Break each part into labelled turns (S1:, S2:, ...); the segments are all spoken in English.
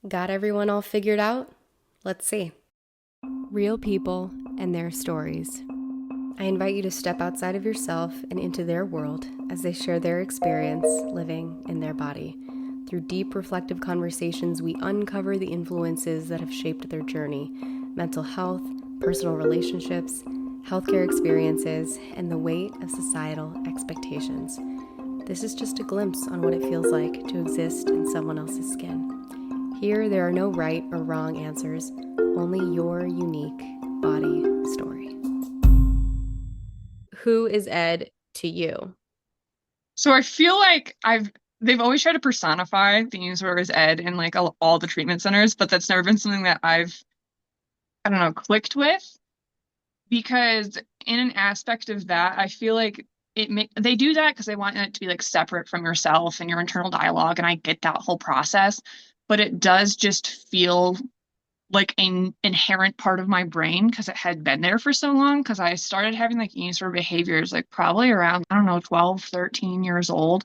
S1: Got everyone all figured out? Let's see. Real people and their stories. I invite you to step outside of yourself and into their world as they share their experience living in their body. Through deep, reflective conversations, we uncover the influences that have shaped their journey: mental health, personal relationships, healthcare experiences, and the weight of societal expectations. This is just a glimpse on what it feels like to exist in someone else's skin. Here, there are no right or wrong answers, only your unique body story. Who is Ed to you?
S2: So I feel like they've always tried to personify the user as Ed in like all the treatment centers, but that's never been something that I don't know, clicked with because in an aspect of that, I feel like they do that because they want it to be like separate from yourself and your internal dialogue, and I get that whole process, but it does just feel like an inherent part of my brain because it had been there for so long because I started having like eating disorder behaviors like probably around, I don't know, 12, 13 years old.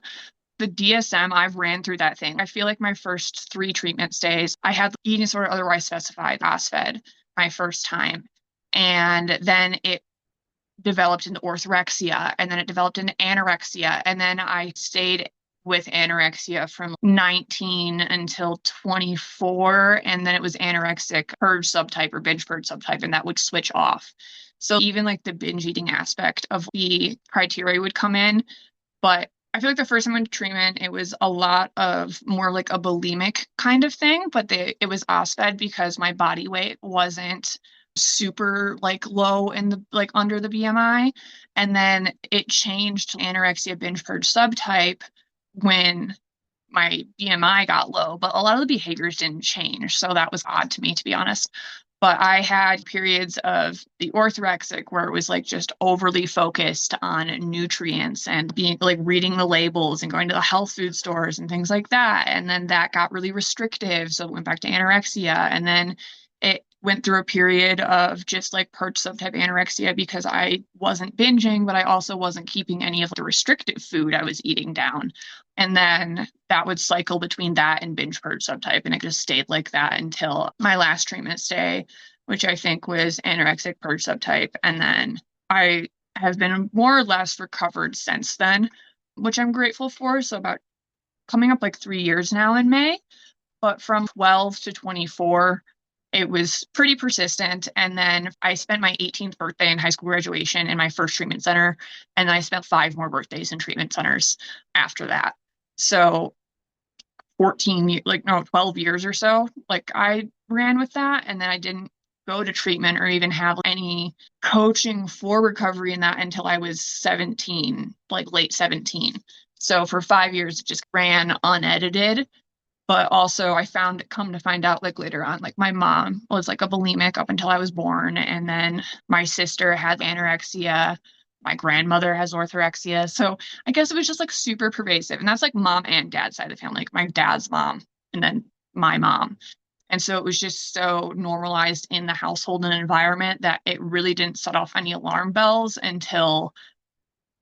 S2: The DSM, I've ran through that thing. I feel like my first three treatment stays, I had eating disorder otherwise specified, OSFED, my first time. And then it developed into orthorexia, and then it developed into anorexia. And then I stayed with anorexia from 19 until 24. And then it was anorexic purge subtype or binge purge subtype, and that would switch off. So even like the binge eating aspect of the criteria would come in, but I feel like the first time I went to treatment, it was a lot of more like a bulimic kind of thing, but it was OSFED because my body weight wasn't super like low in the like under the BMI. And then it changed to anorexia binge purge subtype when my BMI got low, but a lot of the behaviors didn't change. So that was odd to me, to be honest. But I had periods of the orthorexic where it was like just overly focused on nutrients and being like reading the labels and going to the health food stores and things like that. And then that got really restrictive. So it went back to anorexia. And then it went through a period of just like purge subtype anorexia because I wasn't binging, but I also wasn't keeping any of the restrictive food I was eating down. And then that would cycle between that and binge purge subtype. And it just stayed like that until my last treatment stay, which I think was anorexic purge subtype. And then I have been more or less recovered since then, which I'm grateful for. So about coming up like 3 years now in May, but from 12 to 24, it was pretty persistent. And then I spent my 18th birthday in high school graduation in my first treatment center. And then I spent five more birthdays in treatment centers after that. So 14, like no, 12 years or so, like I ran with that. And then I didn't go to treatment or even have any coaching for recovery in that until I was 17, like late 17. So for 5 years, it just ran unedited. But also I found, come to find out like later on, like my mom was like a bulimic up until I was born. And then my sister had anorexia. My grandmother has orthorexia. So I guess it was just like super pervasive. And that's like mom and dad side of the family, like my dad's mom and then my mom. And so it was just so normalized in the household and environment that it really didn't set off any alarm bells until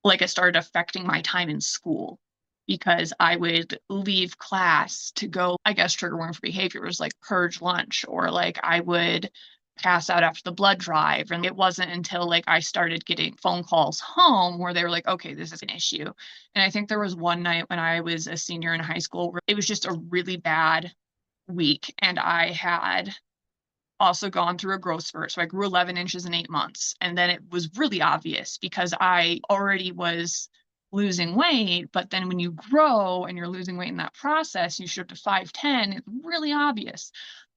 S2: like it started affecting my time in school because I would leave class to go, I guess, trigger warning for behaviors like purge lunch, or like I would pass out after the blood drive. And it wasn't until like I started getting phone calls home where they were like, okay, this is an issue. And I think there was one night when I was a senior in high school where it was just a really bad week. And I had also gone through a growth spurt. So I grew 11 inches in 8 months. And then it was really obvious because I already was losing weight. But then when you grow and you're losing weight in that process, you shoot up to 5'10, it's really obvious.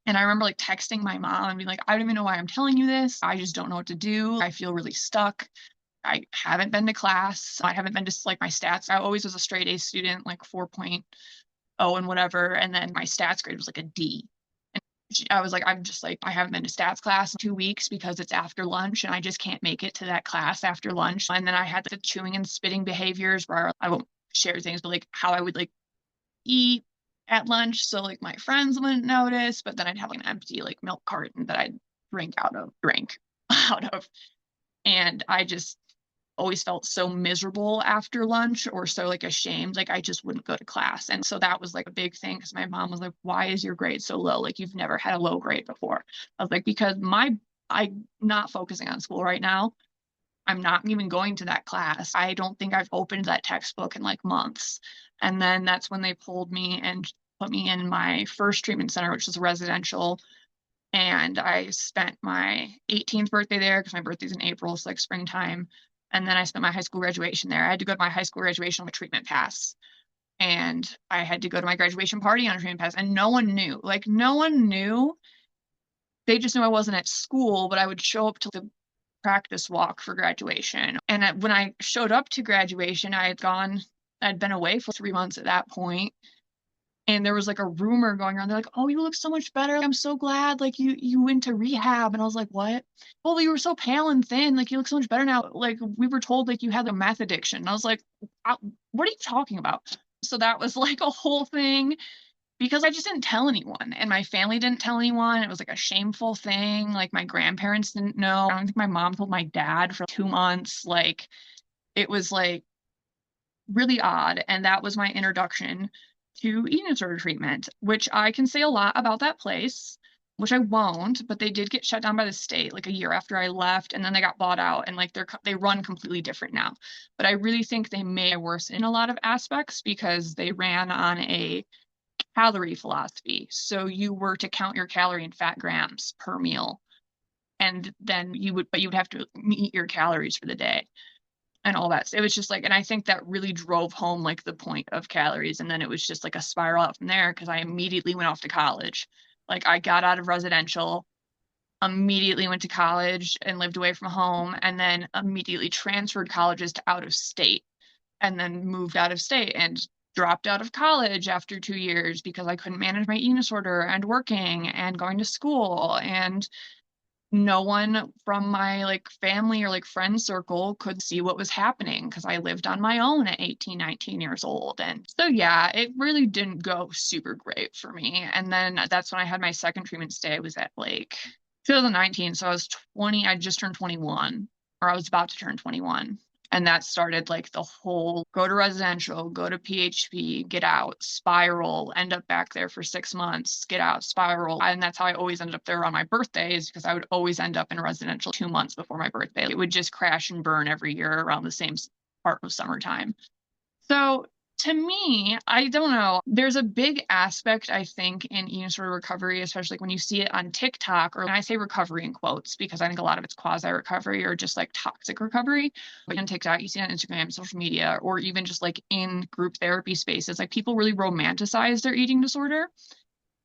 S2: And I remember like texting my mom and being like, I don't even know why I'm telling you this. I just don't know what to do. I feel really stuck. I haven't been to class. I haven't been to like my stats. I always was a straight A student, like 4.0 and whatever. And then my stats grade was like a D. I was like, I'm just like, I haven't been to stats class in 2 weeks because it's after lunch and I just can't make it to that class after lunch. And then I had the chewing and spitting behaviors where I won't share things, but like how I would like eat at lunch. So like my friends wouldn't notice, but then I'd have like an empty like milk carton that I'd drink out of. And I just always felt so miserable after lunch or so like ashamed, like I just wouldn't go to class. And so that was like a big thing because my mom was like, why is your grade so low? Like you've never had a low grade before. I was like, because I'm not focusing on school right now. I'm not even going to that class. I don't think I've opened that textbook in like months. And then that's when they pulled me and put me in my first treatment center, which was residential. And I spent my 18th birthday there because my birthday's in April, so like springtime. And then I spent my high school graduation there. I had to go to my high school graduation on a treatment pass. And I had to go to my graduation party on a treatment pass. And no one knew. Like, no one knew. They just knew I wasn't at school, but I would show up to the practice walk for graduation. And when I showed up to graduation, I'd been away for 3 months at that point. And there was like a rumor going around. They're like, oh, you look so much better. I'm so glad. Like you went to rehab. And I was like, what? Oh, you were so pale and thin. Like you look so much better now. Like we were told like you had a meth addiction. And I was like, what are you talking about? So that was like a whole thing because I just didn't tell anyone and my family didn't tell anyone. It was like a shameful thing. Like my grandparents didn't know. I don't think my mom told my dad for 2 months. Like it was like really odd. And that was my introduction to eating disorder treatment, which I can say a lot about that place, which I won't, but they did get shut down by the state like a year after I left, and then they got bought out and like they run completely different now. But I really think they may worse in a lot of aspects because they ran on a calorie philosophy. So you were to count your calorie and fat grams per meal. And then you would have to eat your calories for the day and all that. It was just like, and I think that really drove home like the point of calories. And then it was just like a spiral out from there because I immediately went off to college. Like I got out of residential, immediately went to college and lived away from home, and then immediately transferred colleges to out of state, and then moved out of state and dropped out of college after 2 years because I couldn't manage my eating disorder and working and going to school, and no one from my like family or like friend circle could see what was happening because I lived on my own at 18, 19 years old. And so, yeah, it really didn't go super great for me. And then that's when I had my second treatment stay. I was at like 2019. So I was 20, I just turned 21, or I was about to turn 21. And that started like the whole go to residential, go to PHP, get out, spiral, end up back there for 6 months, get out, spiral. And that's how I always ended up there on my birthdays because I would always end up in residential 2 months before my birthday. It would just crash and burn every year around the same part of summertime. So to me, I don't know. There's a big aspect, I think, in eating disorder recovery, especially when you see it on TikTok, or when I say recovery in quotes, because I think a lot of it's quasi-recovery or just like toxic recovery. But on TikTok, you see it on Instagram, social media, or even just like in group therapy spaces, like people really romanticize their eating disorder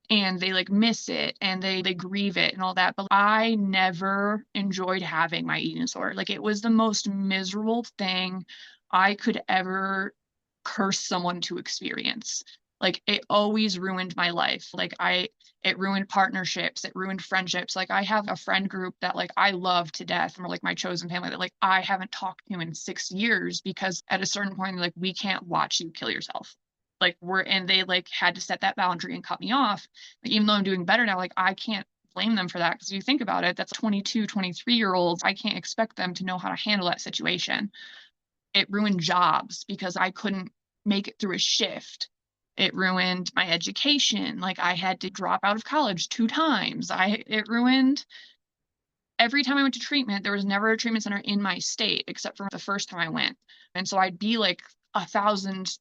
S2: and they like miss it and they grieve it and all that. But I never enjoyed having my eating disorder. Like it was the most miserable thing I could ever curse someone to experience. Like it always ruined my life. It ruined partnerships, it ruined friendships. Like I have a friend group that like I love to death, and we're like my chosen family that like I haven't talked to in 6 years because at a certain point like we can't watch you kill yourself. Like they like had to set that boundary and cut me off. Like even though I'm doing better now, like I can't blame them for that because you think about it, that's 22, 23-year-olds. I can't expect them to know how to handle that situation. It ruined jobs because I couldn't make it through a shift. It ruined my education. Like I had to drop out of college 2 times. It ruined every time I went to treatment. There was never a treatment center in my state except for the first time I went. And so I'd be like 1,000,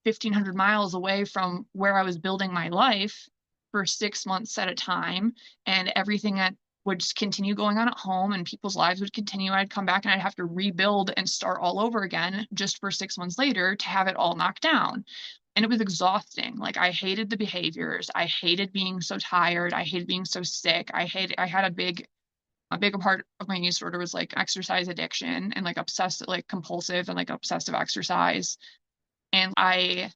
S2: 1,500 miles away from where I was building my life for 6 months at a time. And everything that would just continue going on at home and people's lives would continue. I'd come back and I'd have to rebuild and start all over again just for 6 months later to have it all knocked down. And it was exhausting. Like I hated the behaviors. I hated being so tired. I hated being so sick. I had a big part of my eating disorder was like exercise addiction and like obsessive, like compulsive and like obsessive exercise. And I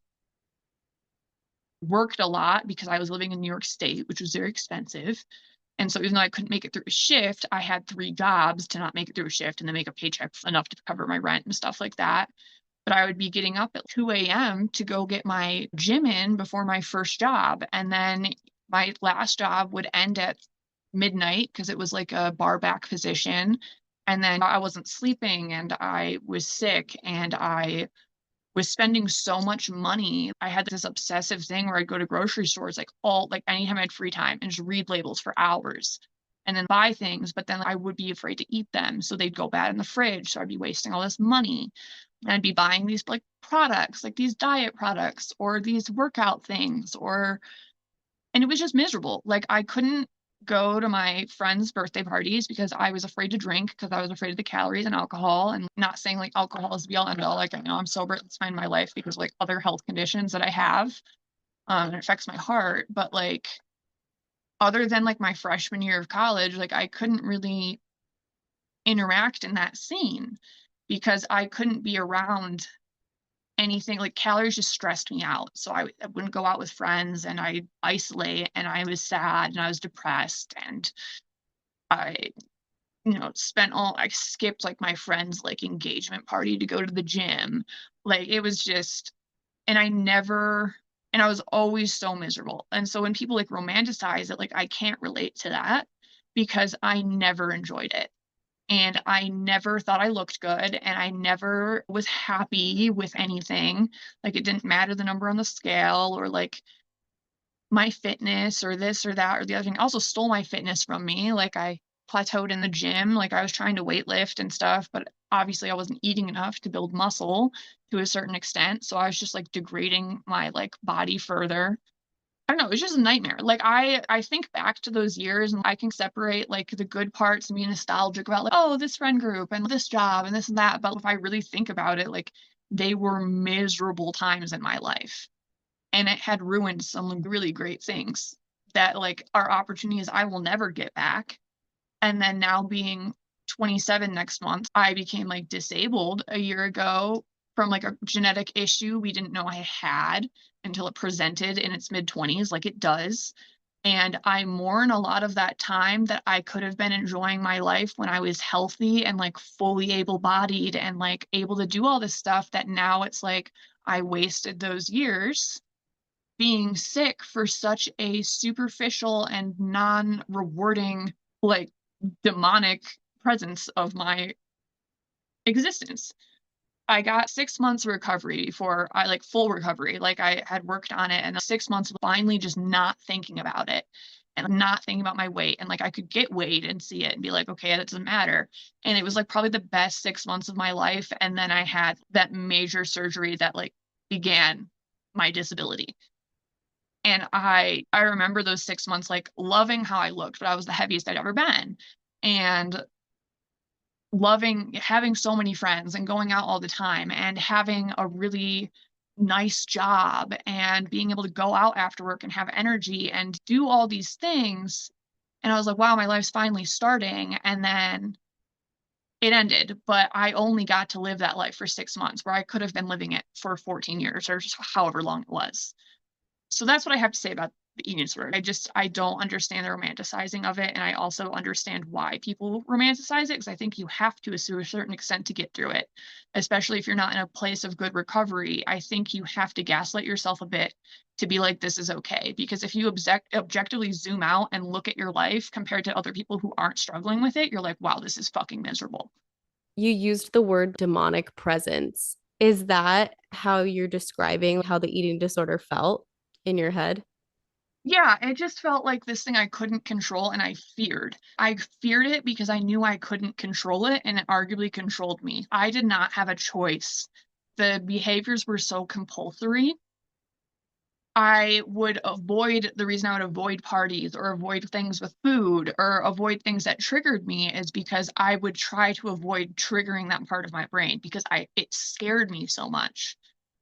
S2: worked a lot because I was living in New York State, which was very expensive. And so even though I couldn't make it through a shift, I had 3 jobs to not make it through a shift and then make a paycheck enough to cover my rent and stuff like that. But I would be getting up at 2 a.m. to go get my gym in before my first job. And then my last job would end at midnight because it was like a bar back position. And then I wasn't sleeping and I was sick and I was spending so much money. I had this obsessive thing where I'd go to grocery stores like anytime I had free time and just read labels for hours and then buy things, but then I would be afraid to eat them. So they'd go bad in the fridge. So I'd be wasting all this money. And I'd be buying these like products, like these diet products or these workout things, and it was just miserable. Like I couldn't go to my friends' birthday parties because I was afraid to drink because I was afraid of the calories and alcohol. And not saying like alcohol is the be all end all. Like I know I'm sober at this point in my life because like other health conditions that I have, and it affects my heart. But like other than like my freshman year of college, like I couldn't really interact in that scene because I couldn't be around anything. Like calories just stressed me out. So I wouldn't go out with friends and I isolate and I was sad and I was depressed and I, I skipped like my friend's like engagement party to go to the gym. Like it was just, and I was always so miserable. And so when people like romanticize it, like I can't relate to that because I never enjoyed it. And I never thought I looked good and I never was happy with anything. Like it didn't matter the number on the scale or like my fitness or this or that or the other thing. Also stole my fitness from me. Like I plateaued in the gym. Like I was trying to weight lift and stuff, but obviously I wasn't eating enough to build muscle to a certain extent. So I was just like degrading my like body further. I don't know, it was just a nightmare. Like I think back to those years and I can separate like the good parts and be nostalgic about like, oh, this friend group and this job and this and that. But if I really think about it, like they were miserable times in my life. And it had ruined some really great things that like are opportunities I will never get back. And then now being 27 next month, I became like disabled a year ago from like a genetic issue we didn't know I had until it presented in its mid 20s, like it does. And I mourn a lot of that time that I could have been enjoying my life when I was healthy and like fully able bodied and like able to do all this stuff that now it's like I wasted those years being sick for such a superficial and non-rewarding, like demonic presence of my existence. I got 6 months of recovery before I like full recovery. Like I had worked on it and 6 months of finally just not thinking about it and not thinking about my weight. And like I could get weighed and see it and be like, okay, that doesn't matter. And it was like probably the best 6 months of my life. And then I had that major surgery that like began my disability. And I remember those 6 months like loving how I looked, but I was the heaviest I'd ever been. And loving having so many friends and going out all the time and having a really nice job and being able to go out after work and have energy and do all these things. And I was like, wow, my life's finally starting. And then it ended, but I only got to live that life for 6 months where I could have been living it for 14 years or just however long it was. So that's what I have to say about the eating disorder. I don't understand the romanticizing of it. And I also understand why people romanticize it because I think you have to a certain extent to get through it, especially if you're not in a place of good recovery. I think you have to gaslight yourself a bit to be like, this is okay. Because if you objectively zoom out and look at your life compared to other people who aren't struggling with it, you're like, wow, this is fucking miserable.
S1: You used the word demonic presence. Is that how you're describing how the eating disorder felt in your head?
S2: Yeah, it just felt like this thing I couldn't control and I feared. I feared it because I knew I couldn't control it and it arguably controlled me. I did not have a choice. The behaviors were so compulsory. I would avoid the reason I would avoid parties or avoid things with food or avoid things that triggered me is because I would try to avoid triggering that part of my brain because it scared me so much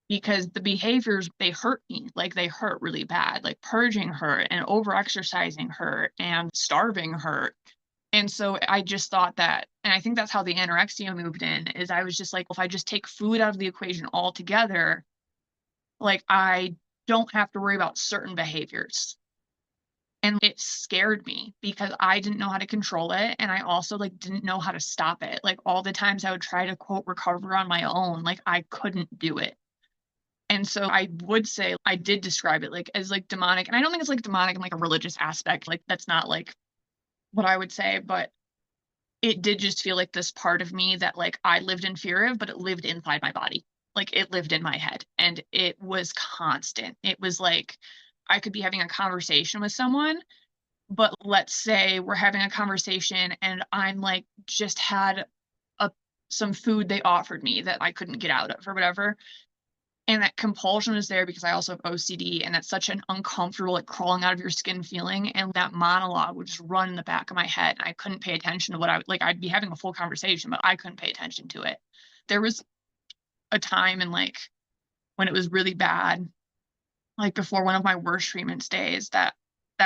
S2: because the behaviors they hurt me, like they hurt really bad, like purging hurt and over exercising hurt and starving hurt. And so I just thought that, and I think that's how the anorexia moved in, is I was just like, if I just take food out of the equation altogether, like I don't have to worry about certain behaviors. And it scared me because I didn't know how to control it. And I also like didn't know how to stop it. Like all the times I would try to quote recover on my own, like I couldn't do it. And so I would say I did describe it like as like demonic. And I don't think it's like demonic in like a religious aspect. Like that's not like what I would say, but it did just feel like this part of me that like I lived in fear of, but it lived inside my body. Like it lived in my head and it was constant. It was like I could be having a conversation with someone, but let's say we're having a conversation and I'm like just had a some food they offered me that I couldn't get out of or whatever. And that compulsion is there because I also have OCD, and that's such an uncomfortable, like crawling out of your skin feeling. And that monologue would just run in the back of my head. And I couldn't pay attention to what I would like. I'd be having a full conversation, but I couldn't pay attention to it. There was a time in like when it was really bad, like before one of my worst treatment stays, that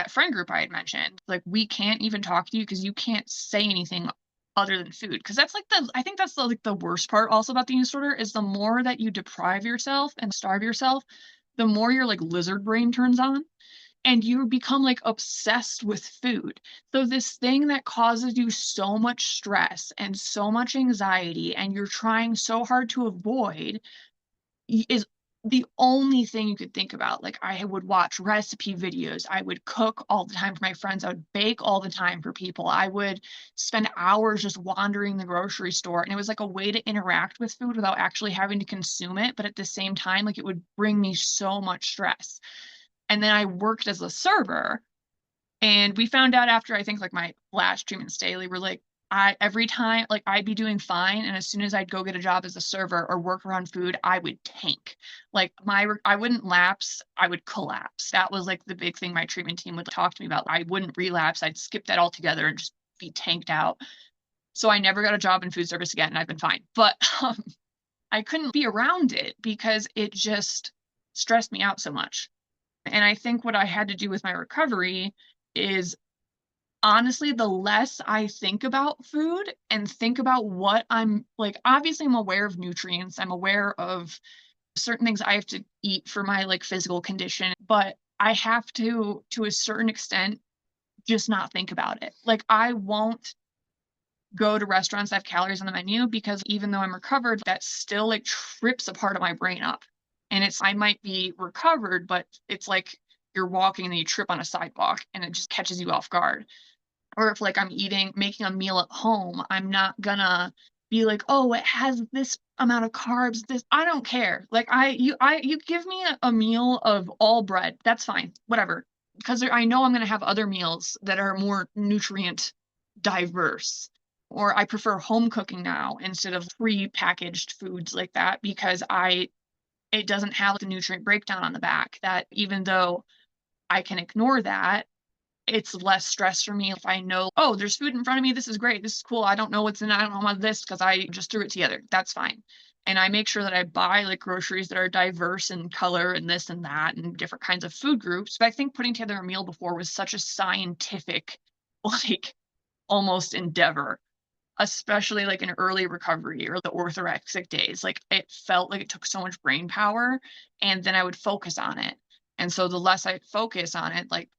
S2: friend group I had mentioned, like we can't even talk to you because you can't say anything other than food. Because that's like I think that's like the worst part also about the eating disorder is the more that you deprive yourself and starve yourself, the more your like lizard brain turns on and you become like obsessed with food. So this thing that causes you so much stress and so much anxiety and you're trying so hard to avoid is the only thing you could think about. Like I would watch recipe videos. I would cook all the time for my friends. I would bake all the time for people. I would spend hours just wandering the grocery store. And it was like a way to interact with food without actually having to consume it. But at the same time, like it would bring me so much stress. And then I worked as a server. And we found out after I think like my last treatment stay, we were like, every time like I'd be doing fine, and as soon as I'd go get a job as a server or work around food, I would tank. Like I wouldn't lapse, I would collapse. That was like the big thing my treatment team would talk to me about. I wouldn't relapse, I'd skip that altogether and just be tanked out. So I never got a job in food service again, and I've been fine. But I couldn't be around it because it just stressed me out so much. And I think what I had to do with my recovery is honestly, the less I think about food and think about what I'm like, obviously, I'm aware of nutrients, I'm aware of certain things I have to eat for my like physical condition, but I have to a certain extent, just not think about it. Like, I won't go to restaurants that have calories on the menu because even though I'm recovered, that still like trips a part of my brain up. And I might be recovered, but it's like you're walking and then you trip on a sidewalk and it just catches you off guard. Or if like I'm making a meal at home, I'm not gonna be like, oh, it has this amount of carbs, this I don't care. Like you give me a meal of all bread, that's fine, whatever. Because I know I'm gonna have other meals that are more nutrient diverse. Or I prefer home cooking now instead of pre-packaged foods like that because it doesn't have the nutrient breakdown on the back that even though I can ignore that, it's less stress for me if I know, oh, there's food in front of me. This is great. This is cool. I don't know what's in it. I don't know about this because I just threw it together. That's fine. And I make sure that I buy like groceries that are diverse in color and this and that and different kinds of food groups. But I think putting together a meal before was such a scientific, like almost endeavor, especially like in early recovery or the orthorexic days. Like it felt like it took so much brain power and then I would focus on it. And so the less I focus on it, like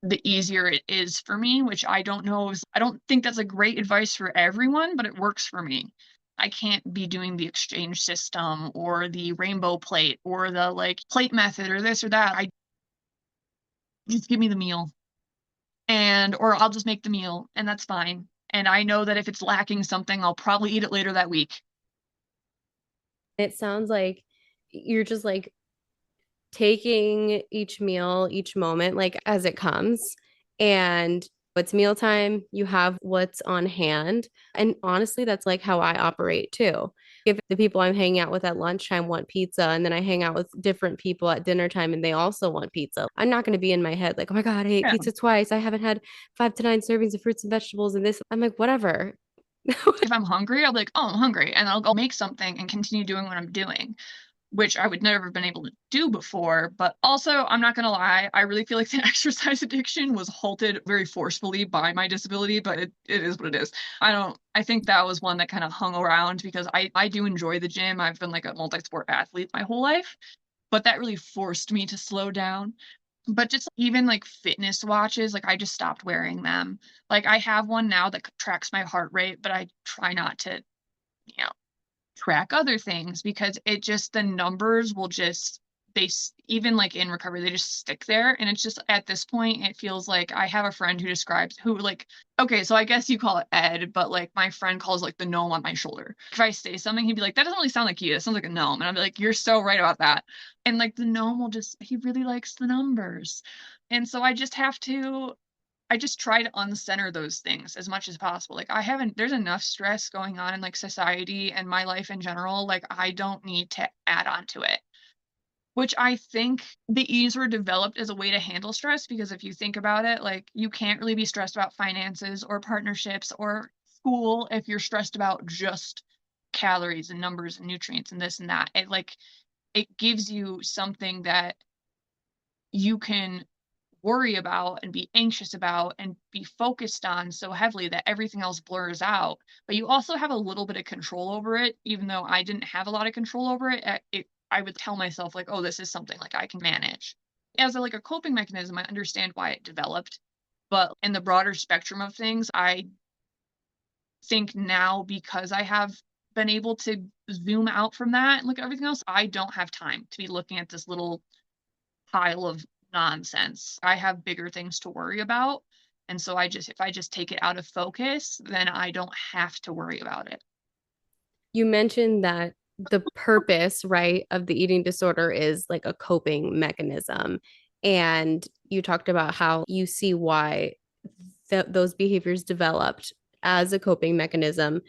S2: the easier it is for me, which I don't know I don't think that's a great advice for everyone, but it works for me. I can't be doing the exchange system or the rainbow plate or the like plate method or this or that. I just give me the meal or I'll just make the meal and that's fine. And I know that if it's lacking something, I'll probably eat it later that week.
S1: It sounds like you're just like taking each meal, each moment, like as it comes. And it's mealtime, you have what's on hand. And honestly, that's like how I operate too. If the people I'm hanging out with at lunchtime want pizza, and then I hang out with different people at dinner time and they also want pizza, I'm not going to be in my head like, oh my God, I ate
S2: Yeah.
S1: pizza twice. I haven't had 5 to 9 servings of fruits and vegetables and this. I'm like, whatever.
S2: If I'm hungry, I'll be like, oh, I'm hungry. And I'll go make something and continue doing what I'm doing, which I would never have been able to do before. But also, I'm not going to lie, I really feel like the exercise addiction was halted very forcefully by my disability, but it is what it is. I think that was one that kind of hung around because I do enjoy the gym. I've been like a multi-sport athlete my whole life, but that really forced me to slow down. But just even like fitness watches, like I just stopped wearing them. Like I have one now that tracks my heart rate, but I try not to, you know, track other things because it just the numbers will just even like in recovery, they just stick there. And it's just at this point, it feels like I have a friend who like, okay, so I guess you call it Ed, but like my friend calls like the gnome on my shoulder. If I say something, he'd be like, that doesn't really sound like you. It sounds like a gnome. And I'd be like, you're so right about that. And like the gnome he really likes the numbers. And so I just try to uncenter those things as much as possible. Like there's enough stress going on in like society and my life in general. Like I don't need to add on to it. Which I think the E's were developed as a way to handle stress, because if you think about it, like you can't really be stressed about finances or partnerships or school if you're stressed about just calories and numbers and nutrients and this and that. It gives you something that you can worry about and be anxious about and be focused on so heavily that everything else blurs out. But you also have a little bit of control over it, even though I didn't have a lot of control over it. I would tell myself like, oh, this is something like I can manage. As like a coping mechanism, I understand why it developed. But in the broader spectrum of things, I think now, because I have been able to zoom out from that and look at everything else, I don't have time to be looking at this little pile of nonsense. I have bigger things to worry about. And so if I just take it out of focus, then I don't have to worry about it.
S1: You mentioned that the purpose, right, of the eating disorder is like a coping mechanism. And you talked about how you see why those behaviors developed as a coping mechanism.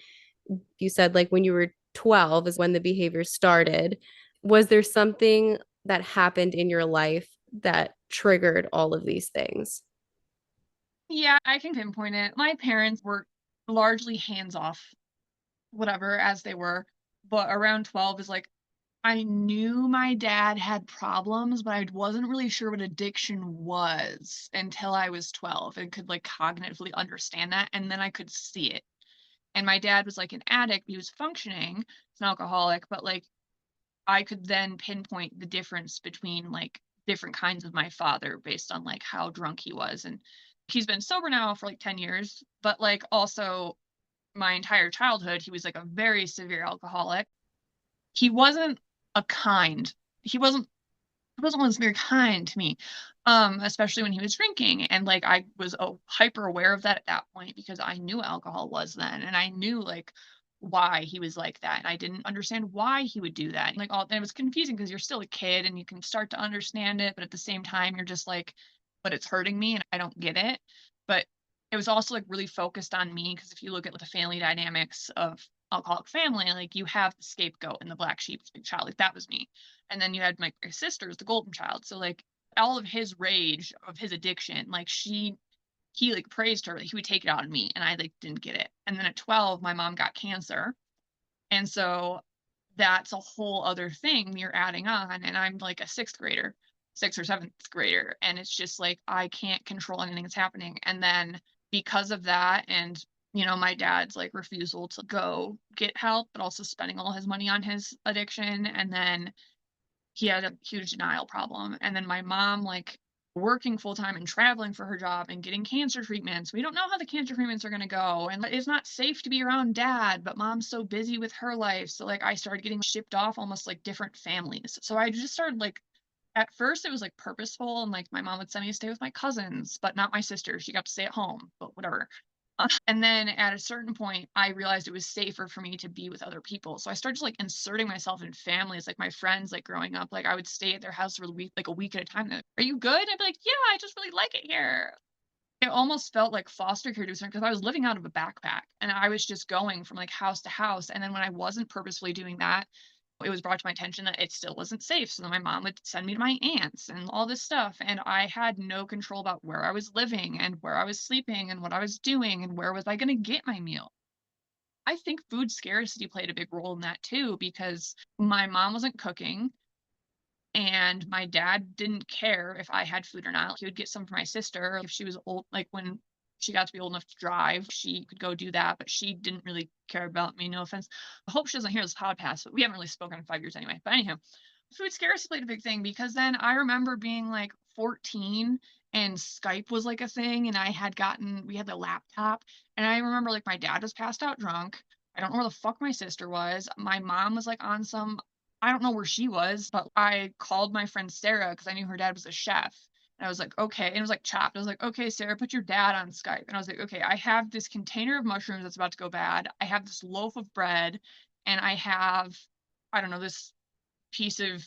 S1: You said like when you were 12 is when the behavior started. Was there something that happened in your life that triggered all of these things?
S2: Yeah, I can pinpoint it. My parents were largely hands off, whatever, as they were. But around 12 is like, I knew my dad had problems, but I wasn't really sure what addiction was until I was 12 and could like cognitively understand that. And then I could see it. And my dad was like an addict, he was functioning, he's an alcoholic, but like I could then pinpoint the difference between like different kinds of my father based on like how drunk he was. And he's been sober now for like 10 years, but like also my entire childhood, he was like a very severe alcoholic. He wasn't a kind, he wasn't he wasn't always very kind to me, especially when he was drinking. And like I was hyper aware of that at that point because I knew what alcohol was then, and I knew like why he was like that, and I didn't understand why he would do that. And, like all, and it was confusing because you're still a kid and you can start to understand it, but at the same time you're just like, but it's hurting me and I don't get it. But it was also like really focused on me because if you look at the family dynamics of alcoholic family, like you have the scapegoat and the black sheep, big child, like that was me. And then you had my sisters, the golden child. So like all of his rage of his addiction, like he like praised her, like, he would take it out on me, and I like didn't get it. And then at 12, my mom got cancer. And so that's a whole other thing you're adding on. And I'm like a sixth grader, sixth or seventh grader. And it's just like I can't control anything that's happening. And then because of that, and my dad's like refusal to go get help, but also spending all his money on his addiction. And then he had a huge denial problem. And then my mom, like, working full time and traveling for her job and getting cancer treatments. We don't know how the cancer treatments are going to go. And it's not safe to be around dad, but mom's so busy with her life. So, like, I started getting shipped off almost like different families. So I just started, like, at first it was like purposeful. And like my mom would send me to stay with my cousins, but not my sister. She got to stay at home, but whatever. And then at a certain point, I realized it was safer for me to be with other people. So I started just like inserting myself in families, like my friends, like growing up, like I would stay at their house for a week at a time. They're, are you good? I'd be like, yeah, I just really like it here. It almost felt like foster care to a certain, because I was living out of a backpack and I was just going from like house to house. And then when I wasn't purposefully doing that, it was brought to my attention that it still wasn't safe. So then my mom would send me to my aunts and all this stuff. And I had no control about where I was living and where I was sleeping and what I was doing and where was I going to get my meal. I think food scarcity played a big role in that too, because my mom wasn't cooking and my dad didn't care if I had food or not. He would get some for my sister if she was old, like when she got to be old enough to drive, she could go do that, but she didn't really care about me. No offense. I hope she doesn't hear this podcast, but we haven't really spoken in 5 years anyway. But anyhow, food scarcity played a big thing because then I remember being like 14 and Skype was like a thing, and we had the laptop, and I remember like my dad was passed out drunk. I don't know where the fuck my sister was. My mom was like on some I don't know where she was, but I called my friend Sarah because I knew her dad was a chef. And I was like, okay. And it was like chopped. I was like, okay, Sarah, put your dad on Skype. And I was like, okay, I have this container of mushrooms that's about to go bad. I have this loaf of bread, and I have, I don't know, this piece of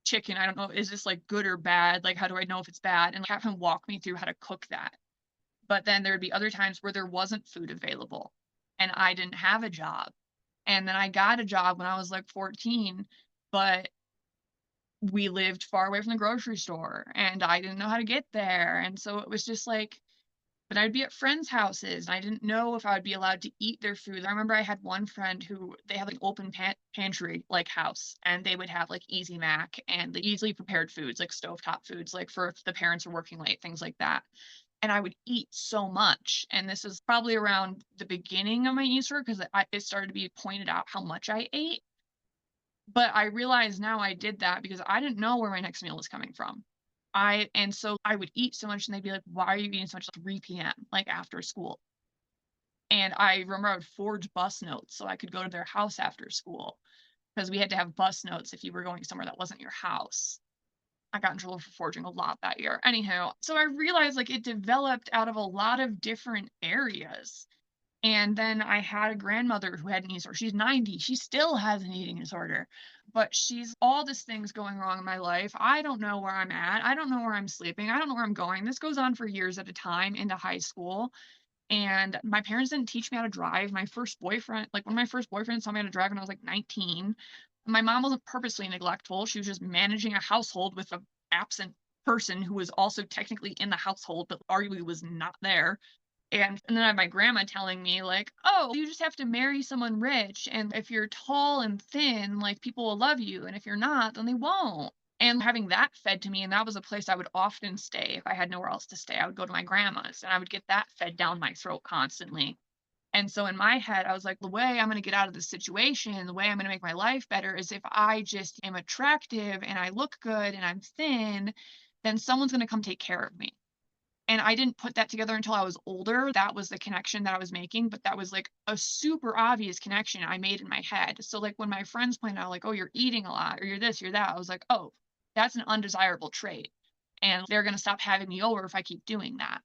S2: chicken. I don't know, is this like good or bad? Like, how do I know if it's bad? And have him walk me through how to cook that. But then there would be other times where there wasn't food available and I didn't have a job. And then I got a job when I was like 14, but we lived far away from the grocery store and I didn't know how to get there. And so it was just like, but I'd be at friends' houses and I didn't know if I would be allowed to eat their food. I remember I had one friend who they had like open pantry like house, and they would have like Easy Mac and the easily prepared foods like stovetop foods, like for if the parents were working late, things like that. And I would eat so much. And this is probably around the beginning of my eating disorder because it started to be pointed out how much I ate. But I realize now I did that because I didn't know where my next meal was coming from. And so I would eat so much and they'd be like, "Why are you eating so much at 3 p.m., like after school?" And I remember I would forge bus notes so I could go to their house after school because we had to have bus notes if you were going somewhere that wasn't your house. I got in trouble for forging a lot that year. Anyhow, so I realized like it developed out of a lot of different areas. And then I had a grandmother who had an eating disorder. She's 90. She still has an eating disorder, but she's all these things going wrong in my life. I don't know where I'm at. I don't know where I'm sleeping. I don't know where I'm going. This goes on for years at a time into high school. And my parents didn't teach me how to drive. My first boyfriend, like one of my first boyfriends taught me how to drive when I was like 19. My mom wasn't purposely neglectful. She was just managing a household with an absent person who was also technically in the household, but arguably was not there. And then I have my grandma telling me like, "Oh, you just have to marry someone rich, and if you're tall and thin, like, people will love you, and if you're not, then they won't." And having that fed to me, and that was a place I would often stay if I had nowhere else to stay. I would go to my grandma's, and I would get that fed down my throat constantly. And so in my head, I was like, the way I'm gonna get out of this situation, the way I'm gonna make my life better is if I just am attractive and I look good and I'm thin, then someone's gonna come take care of me. And I didn't put that together until I was older. That was the connection that I was making, but that was like a super obvious connection I made in my head. So like when my friends pointed out like, "Oh, you're eating a lot or you're this, you're that." I was like, "Oh, that's an undesirable trait. And they're going to stop having me over if I keep doing that.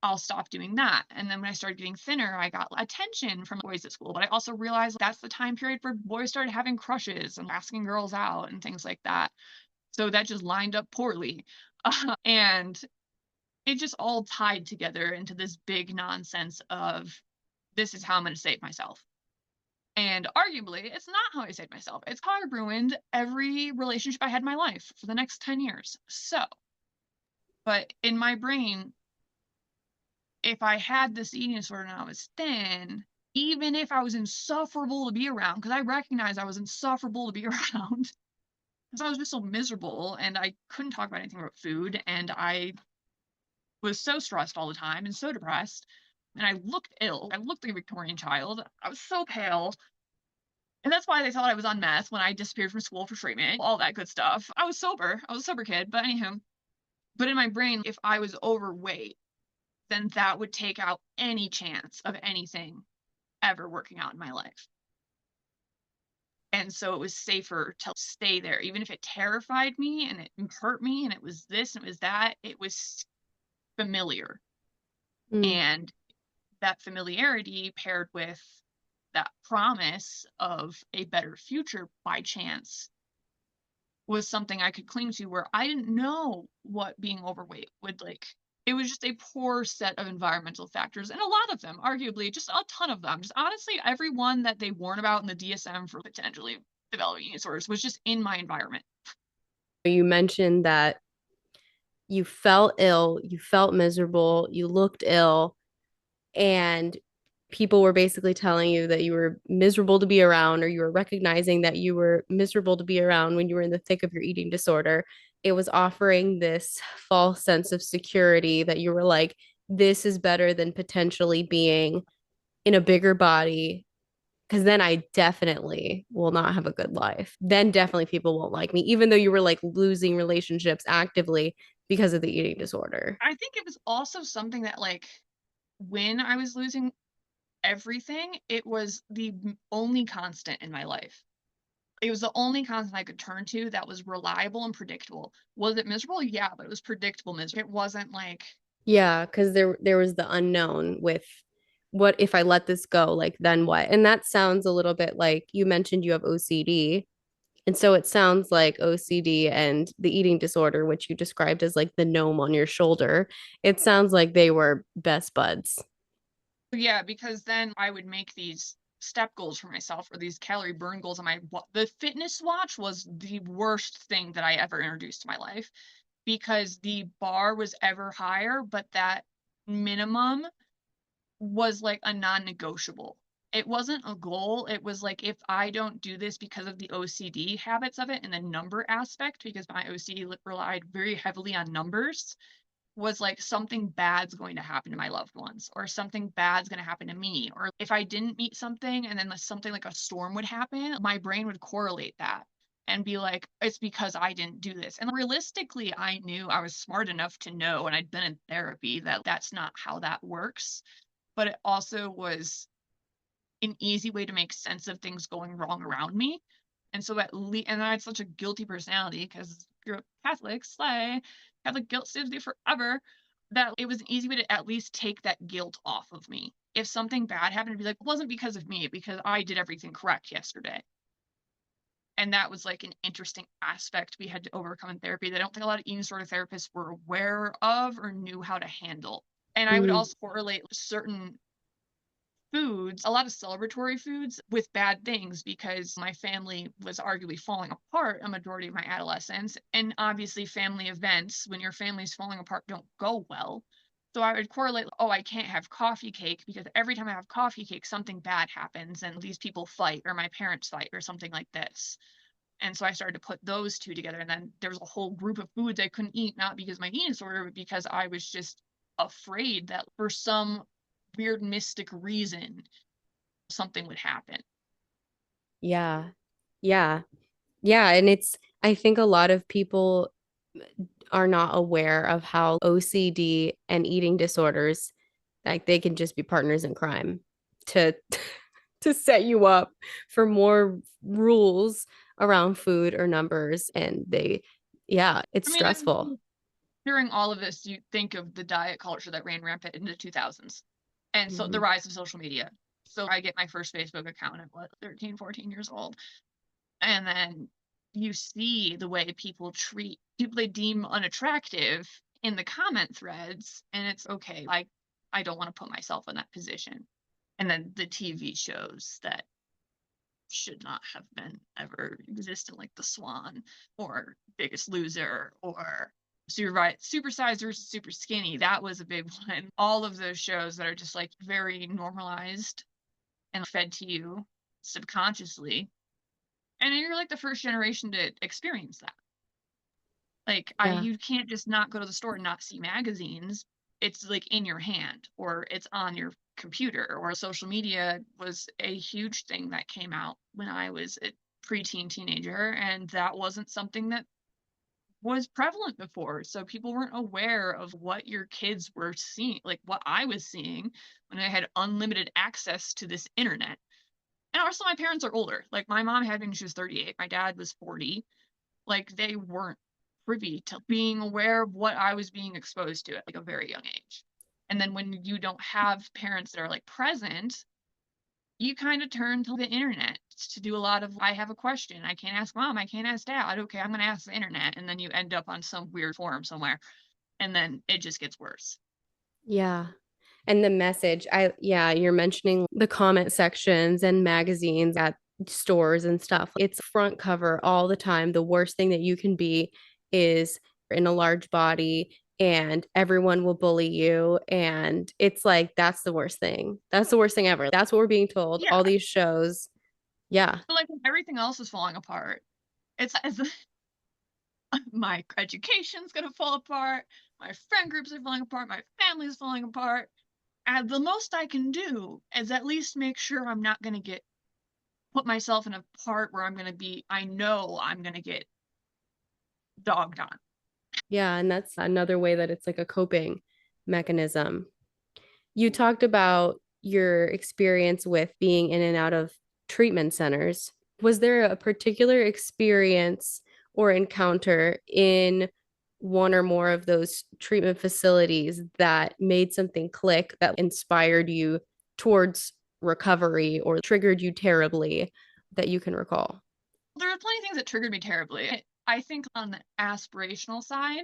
S2: I'll stop doing that." And then when I started getting thinner, I got attention from boys at school, but I also realized that's the time period where boys started having crushes and asking girls out and things like that. So that just lined up poorly. And it just all tied together into this big nonsense of this is how I'm going to save myself. And arguably, it's not how I saved myself. It's how I ruined every relationship I had in my life for the next 10 years. So, but in my brain, if I had this eating disorder and I was thin, even if I was insufferable to be around, because I recognized I was insufferable to be around, because I was just so miserable and I couldn't talk about anything about food and I was so stressed all the time and so depressed. And I looked ill. I looked like a Victorian child. I was so pale. And that's why they thought I was on meth when I disappeared from school for treatment, all that good stuff. I was sober. I was a sober kid. But anywho, but in my brain, if I was overweight, then that would take out any chance of anything ever working out in my life. And so it was safer to stay there, even if it terrified me and it hurt me and it was this and it was that, it was familiar.
S1: Mm.
S2: And that familiarity paired with that promise of a better future by chance was something I could cling to where I didn't know what being overweight would like. It was just a poor set of environmental factors, and a lot of them, arguably, just a ton of them. Just honestly, every one that they warn about in the DSM for potentially developing eating disorders was just in my environment.
S1: You mentioned that you felt ill, you felt miserable, you looked ill, and people were basically telling you that you were miserable to be around, or you were recognizing that you were miserable to be around when you were in the thick of your eating disorder. It was offering this false sense of security that you were like, this is better than potentially being in a bigger body. Because then I definitely will not have a good life. Then definitely people won't like me, even though you were like losing relationships actively because of the eating disorder.
S2: I think it was also something that, like, when I was losing everything, it was the only constant in my life. It was the only constant I could turn to that was reliable and predictable. Was it miserable? Yeah, but it was predictable misery. It wasn't like,
S1: Yeah, because there was the unknown with what if I let this go, like then what? And that sounds a little bit like you mentioned you have OCD. And so it sounds like OCD and the eating disorder, which you described as like the gnome on your shoulder, it sounds like they were best buds.
S2: yeah, because then I would make these step goals for myself or these calorie burn goals on the fitness watch was the worst thing that I ever introduced to my life because the bar was ever higher, but that minimum was like a non-negotiable. It wasn't a goal. It was like if I don't do this because of the OCD habits of it and the number aspect, because my OCD relied very heavily on numbers, was like something bad's going to happen to my loved ones, or something bad's going to happen to me. Or if I didn't meet something and then something like a storm would happen, my brain would correlate that and be like, it's because I didn't do this. And realistically, I knew I was smart enough to know, and I'd been in therapy, that that's not how that works. But it also was an easy way to make sense of things going wrong around me. And so and I had such a guilty personality because you're a Catholic, slay, Catholic guilt stays with you forever, that it was an easy way to at least take that guilt off of me. If something bad happened, to be like, it wasn't because of me, because I did everything correct yesterday. And that was like an interesting aspect we had to overcome in therapy that I don't think a lot of eating disorder therapists were aware of or knew how to handle. And I would
S1: Mm,
S2: also correlate certain foods, a lot of celebratory foods, with bad things because my family was arguably falling apart a majority of my adolescence. And obviously, family events, when your family's falling apart, don't go well. So I would correlate, oh, I can't have coffee cake because every time I have coffee cake, something bad happens and these people fight or my parents fight or something like this. And so I started to put those two together. And then there was a whole group of foods I couldn't eat, not because of my eating disorder, but because I was just afraid that for some weird mystic reason, something would happen.
S1: yeah. Yeah. Yeah. And I think a lot of people are not aware of how OCD and eating disorders, like they can just be partners in crime to to set you up for more rules around food or numbers. And yeah, it's
S2: I mean,
S1: stressful.
S2: during all of this, you think of the diet culture that ran rampant in the 2000s. And so the
S1: Mhm.
S2: rise of social media. So I get my first Facebook account at what, 13, 14 years old. And then you see the way people treat people they deem unattractive in the comment threads. And it's okay. I don't want to put myself in that position. And then the TV shows that should not have been ever existed, like The Swan or Biggest Loser or Super Size versus Super Skinny. That was a big one. All of those shows that are just like very normalized and fed to you subconsciously. And you're like the first generation to experience that. Like
S1: Yeah.
S2: you can't just not go to the store and not see magazines. It's like in your hand or it's on your computer or social media was a huge thing that came out when I was a preteen teenager and that wasn't something that was prevalent before. So people weren't aware of what your kids were seeing, like what I was seeing when I had unlimited access to this internet. And also my parents are older. Like my mom had me when she was 38, my dad was 40, like they weren't privy to being aware of what I was being exposed to at like a very young age. And then when you don't have parents that are like present, you kind of turn to the internet to do a lot of I have a question. I can't ask mom, I can't ask dad. Okay, I'm gonna ask the internet. And then you end up on some weird forum somewhere. And then it just gets worse.
S1: Yeah. And the message, yeah, you're mentioning the comment sections and magazines at stores and stuff. It's front cover all the time. The worst thing that you can be is in a large body and everyone will bully you. And it's like, that's the worst thing. That's the worst thing ever. That's what we're being told.
S2: Yeah.
S1: All these shows. Yeah.
S2: But like when everything else is falling apart, it's as my education's gonna fall apart, my friend groups are falling apart, my family's falling apart. And the most I can do is at least make sure I'm not going to get put myself in a part where I know I'm going to get dogged on.
S1: Yeah. And that's another way that it's like a coping mechanism. You talked about your experience with being in and out of treatment centers. Was there a particular experience or encounter in one or more of those treatment facilities that made something click that inspired you towards recovery or triggered you terribly that you can recall?
S2: There are plenty of things that triggered me terribly. I think on the aspirational side,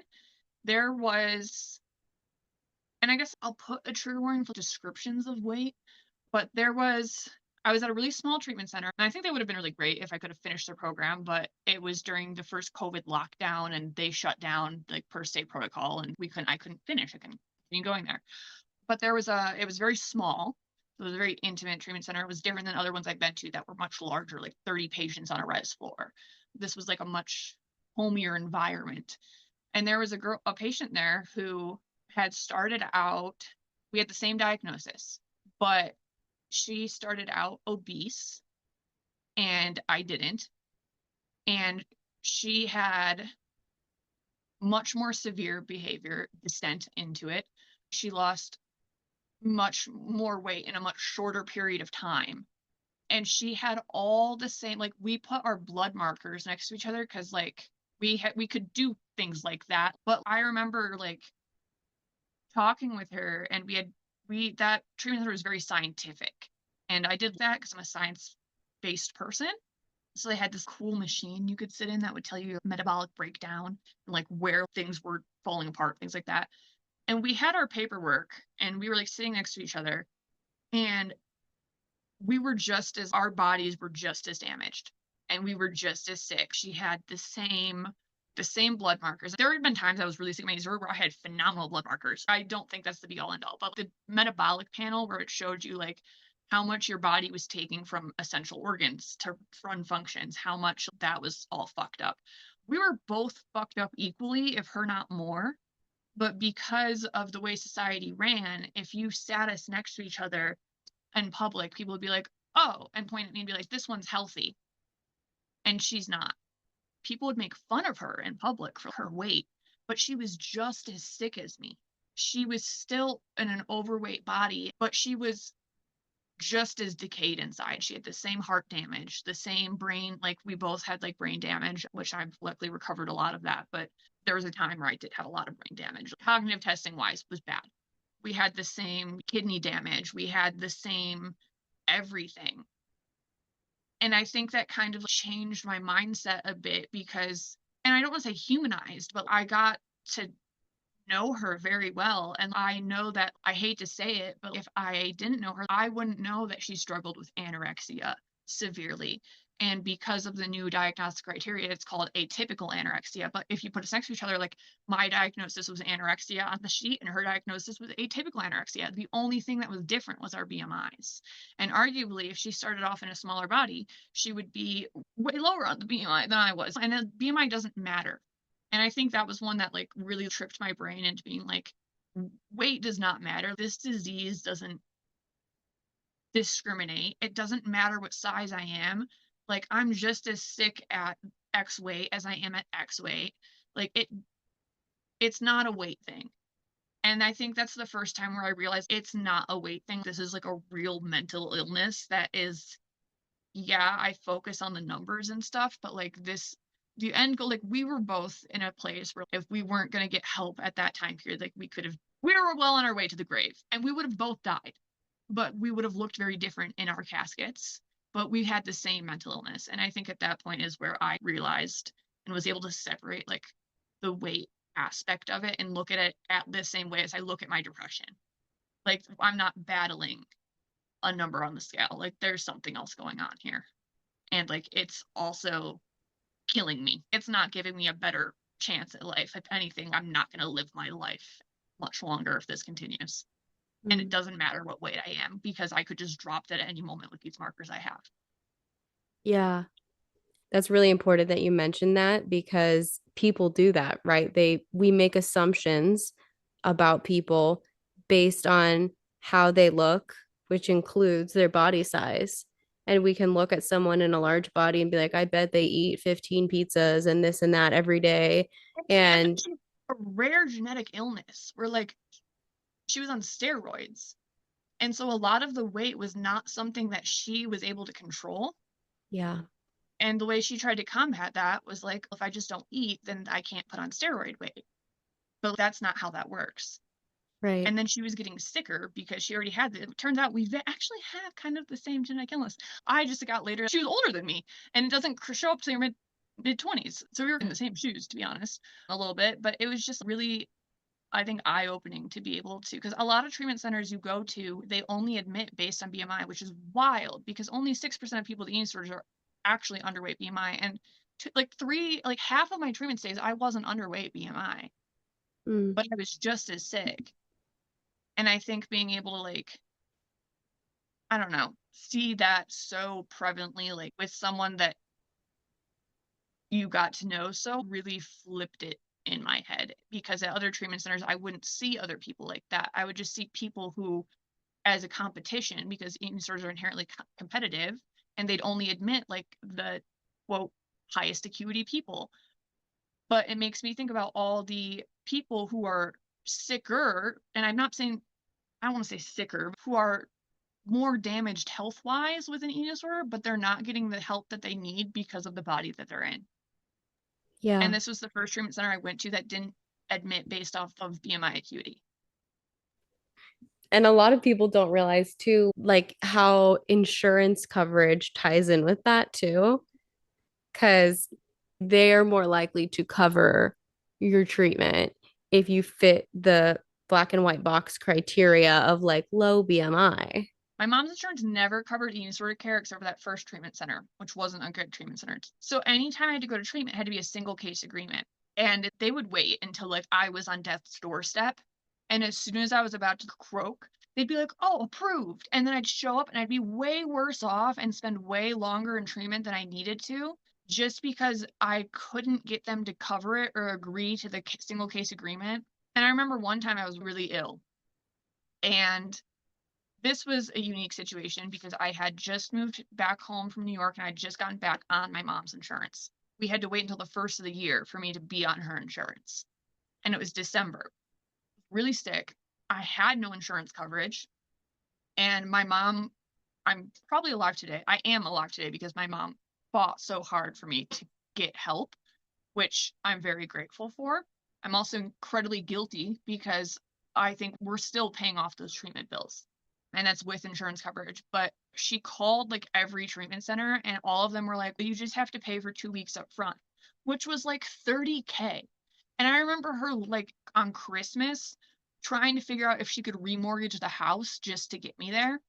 S2: there was, and I guess I'll put a trigger warning for descriptions of weight, but I was at a really small treatment center, and I think they would have been really great if I could have finished their program, but it was during the first COVID lockdown and they shut down like per state protocol and I couldn't finish. I couldn't continue going there. But it was very small. So it was a very intimate treatment center. It was different than other ones I've been to that were much larger, like 30 patients on a res floor. This was like a much homier environment. And there was a patient there who had started out, we had the same diagnosis, but she started out obese and I didn't. And she had much more severe behavior descent into it. She lost much more weight in a much shorter period of time. And she had all the same, like we put our blood markers next to each other because like we could do things like that. But I remember like talking with her and we that treatment center was very scientific. And I did that because I'm a science-based person. So they had this cool machine you could sit in that would tell you metabolic breakdown and like where things were falling apart, things like that. And we had our paperwork and we were like sitting next to each other and our bodies were just as damaged and we were just as sick. She had the same blood markers. There had been times I was really sick where I had phenomenal blood markers. I don't think that's the be all end all, but the metabolic panel where it showed you like how much your body was taking from essential organs to run functions, how much that was all fucked up. We were both fucked up equally, if her not more. But because of the way society ran, if you sat us next to each other in public, people would be like, oh, and point at me and be like, this one's healthy. And she's not. People would make fun of her in public for her weight, but she was just as sick as me. She was still in an overweight body, but she was just as decayed inside. She had the same heart damage, the same brain, like we both had like brain damage, which I've luckily recovered a lot of that. But there was a time where I did have a lot of brain damage. Cognitive testing wise was bad. We had the same kidney damage. We had the same everything. And I think that kind of changed my mindset a bit because, and I don't want to say humanized, but I got to know her very well. And I know that I hate to say it, but if I didn't know her, I wouldn't know that she struggled with anorexia severely. And because of the new diagnostic criteria, it's called atypical anorexia. But if you put us next to each other, like my diagnosis was anorexia on the sheet and her diagnosis was atypical anorexia. The only thing that was different was our BMIs. And arguably, if she started off in a smaller body, she would be way lower on the BMI than I was. And the BMI doesn't matter. And I think that was one that like really tricked my brain into being like, weight does not matter. This disease doesn't discriminate. It doesn't matter what size I am. Like I'm just as sick at X weight as I am at X weight. Like it's not a weight thing. And I think that's the first time where I realized it's not a weight thing. This is like a real mental illness that is, yeah, I focus on the numbers and stuff, but like the end goal, like we were both in a place where if we weren't going to get help at that time period, like we were well on our way to the grave and we would have both died, but we would have looked very different in our caskets, but we had the same mental illness. And I think at that point is where I realized and was able to separate like the weight aspect of it and look at it at the same way as I look at my depression. Like I'm not battling a number on the scale. Like there's something else going on here. And like it's also killing me. It's not giving me a better chance at life. If anything, I'm not going to live my life much longer if this continues. And it doesn't matter what weight I am because I could just drop that at any moment with these markers I have.
S1: Yeah. That's really important that you mentioned that because people do that, right? We make assumptions about people based on how they look, which includes their body size. And we can look at someone in a large body and be like, I bet they eat 15 pizzas and this and that every day. And
S2: a rare genetic illness where like she was on steroids. And so a lot of the weight was not something that she was able to control.
S1: yeah.
S2: And the way she tried to combat that was like, if I just don't eat, then I can't put on steroid weight. But that's not how that works.
S1: Right.
S2: And then she was getting sicker because she already had it. It turns out we actually have kind of the same genetic illness. I just got later. She was older than me, and it doesn't show up till your mid 20s. So we were in the same shoes, to be honest, a little bit. But it was just really, I think, eye-opening to be able to, because a lot of treatment centers you go to, they only admit based on BMI, which is wild because only 6% of people with eating disorders are actually underweight BMI. And like half of my treatment stays, I wasn't underweight BMI,
S1: Mm.
S2: but I was just as sick. And I think being able to, like, I don't know, see that so prevalently, like with someone that you got to know so really flipped it in my head, because at other treatment centers, I wouldn't see other people like that. I would just see people who, as a competition, because eating disorders are inherently competitive, and they'd only admit like the quote highest acuity people. But it makes me think about all the people who are sicker, and I'm not saying, I don't want to say sicker, who are more damaged health-wise with an eating disorder, but they're not getting the help that they need because of the body that they're in. And
S1: Yeah.
S2: this was the first treatment center I went to that didn't admit based off of BMI acuity.
S1: And a lot of people don't realize too, like how insurance coverage ties in with that too, because they are more likely to cover your treatment if you fit the black and white box criteria of like low BMI.
S2: My mom's insurance never covered eating disorder care except for that first treatment center, which wasn't a good treatment center. So anytime I had to go to treatment, it had to be a single case agreement. And they would wait until like I was on death's doorstep. And as soon as I was about to croak, they'd be like, oh, approved. And then I'd show up and I'd be way worse off and spend way longer in treatment than I needed to, just because I couldn't get them to cover it or agree to the single case agreement. And I remember one time I was really ill. And this was a unique situation because I had just moved back home from New York and I'd just gotten back on my mom's insurance. We had to wait until the first of the year for me to be on her insurance. And it was December. Really sick. I had no insurance coverage. And my mom, I'm probably alive today. I am alive today because my mom fought so hard for me to get help, which I'm very grateful for. I'm also incredibly guilty because I think we're still paying off those treatment bills, and that's with insurance coverage. But she called like every treatment center, and all of them were like, you just have to pay for 2 weeks up front, which was like $30K. And I remember her like on Christmas trying to figure out if she could remortgage the house just to get me there.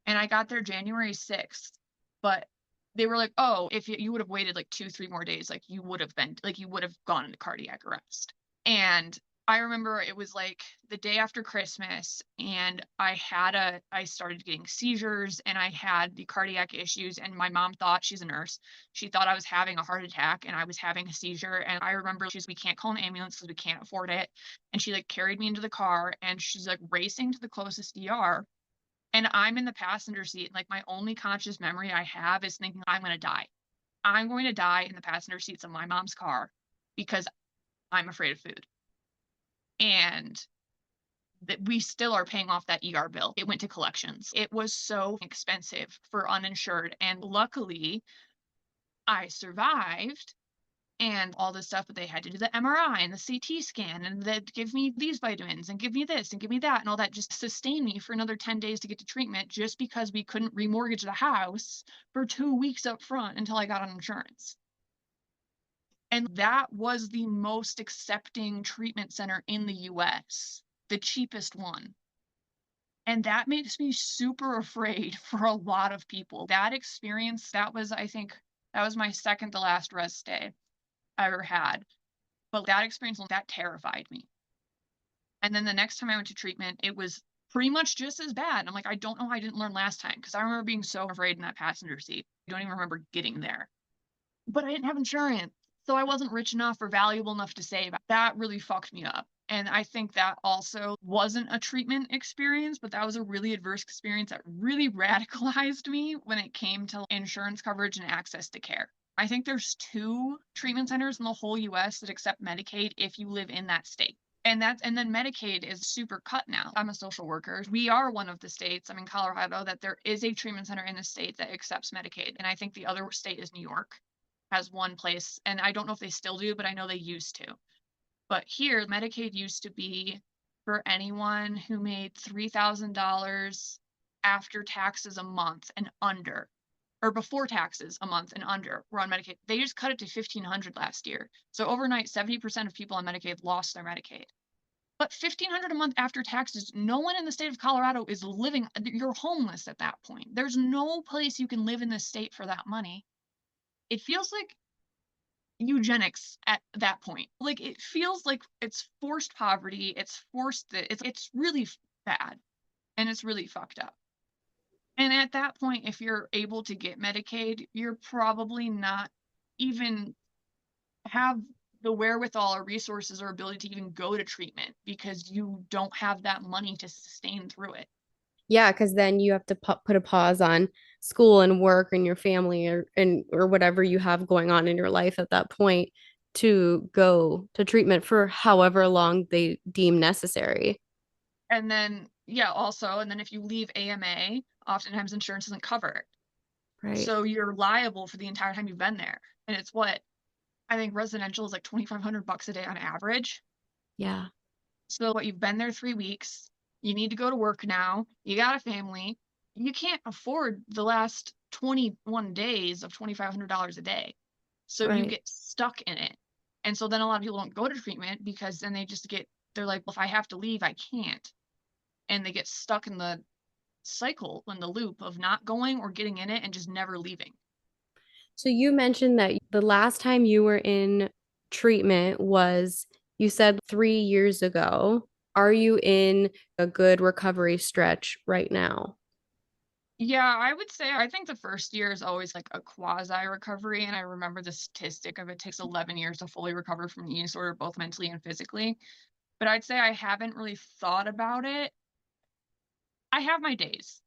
S2: And I got there January 6th, but they were like, oh, if you would have waited like 2, 3 more days, like you would have gone into cardiac arrest. And I remember it was like the day after Christmas, and I started getting seizures and I had the cardiac issues, and my mom thought, she's a nurse, she thought I was having a heart attack and I was having a seizure. And I remember we can't call an ambulance because we can't afford it. And she like carried me into the car and she's like racing to the closest ER. And I'm in the passenger seat. Like my only conscious memory I have is thinking, I'm going to die. I'm going to die in the passenger seats of my mom's car because I'm afraid of food. And that we still are paying off that ER bill. It went to collections. It was so expensive for uninsured. And luckily, I survived and all this stuff, but they had to do the MRI and the CT scan, and they'd give me these vitamins and give me this and give me that, and all that just sustained me for another 10 days to get to treatment, just because we couldn't remortgage the house for 2 weeks up front until I got on insurance. And that was the most accepting treatment center in the US, the cheapest one. And that makes me super afraid for a lot of people. That experience, I think, that was my second to last res day I ever had. But that experience, that terrified me. And then the next time I went to treatment, it was pretty much just as bad. I'm like, I don't know how I didn't learn last time, because I remember being so afraid in that passenger seat. I don't even remember getting there. But I didn't have insurance, so I wasn't rich enough or valuable enough to save. That really fucked me up. And I think that also wasn't a treatment experience, but that was a really adverse experience that really radicalized me when it came to insurance coverage and access to care. I think there's 2 treatment centers in the whole US that accept Medicaid if you live in that state. And then Medicaid is super cut now. I'm a social worker. We are one of the states, I'm in Colorado, that there is a treatment center in the state that accepts Medicaid. And I think the other state is New York. has one place, and I don't know if they still do, but I know they used to. But here, Medicaid used to be for anyone who made $3,000 after taxes a month and under, or before taxes a month and under were on Medicaid. They just cut it to 1,500 last year. So overnight, 70% of people on Medicaid lost their Medicaid. But 1,500 a month after taxes, no one in the state of Colorado is living, you're homeless at that point. There's no place you can live in this state for that money. It feels like eugenics at that point. Like, it feels like it's forced poverty, it's forced that it's really bad, and it's really fucked up. And at that point, if you're able to get Medicaid, you're probably not even have the wherewithal or resources or ability to even go to treatment because you don't have that money to sustain through it.
S1: Yeah, because then you have to put a pause on school and work and your family or whatever you have going on in your life at that point to go to treatment for however long they deem necessary.
S2: And then, yeah, also, and then if you leave AMA, oftentimes insurance doesn't cover it.
S1: Right.
S2: So you're liable for the entire time you've been there. And it's what I think residential is like $2,500 a day on average.
S1: Yeah.
S2: So what, you've been there 3 weeks, you need to go to work now, you got a family, you can't afford the last 21 days of $2,500 a day. So you
S1: Right.
S2: get stuck in it. And so then a lot of people don't go to treatment because then they're like, well, if I have to leave, I can't. And they get stuck in the cycle, in the loop of not going or getting in it and just never leaving.
S1: So you mentioned that the last time you were in treatment was, you said 3 years ago. Are you in a good recovery stretch right now?
S2: Yeah, I would say I think the first year is always like a quasi recovery. And I remember the statistic of it takes 11 years to fully recover from an eating disorder, both mentally and physically. But I'd say I haven't really thought about it. I have my days,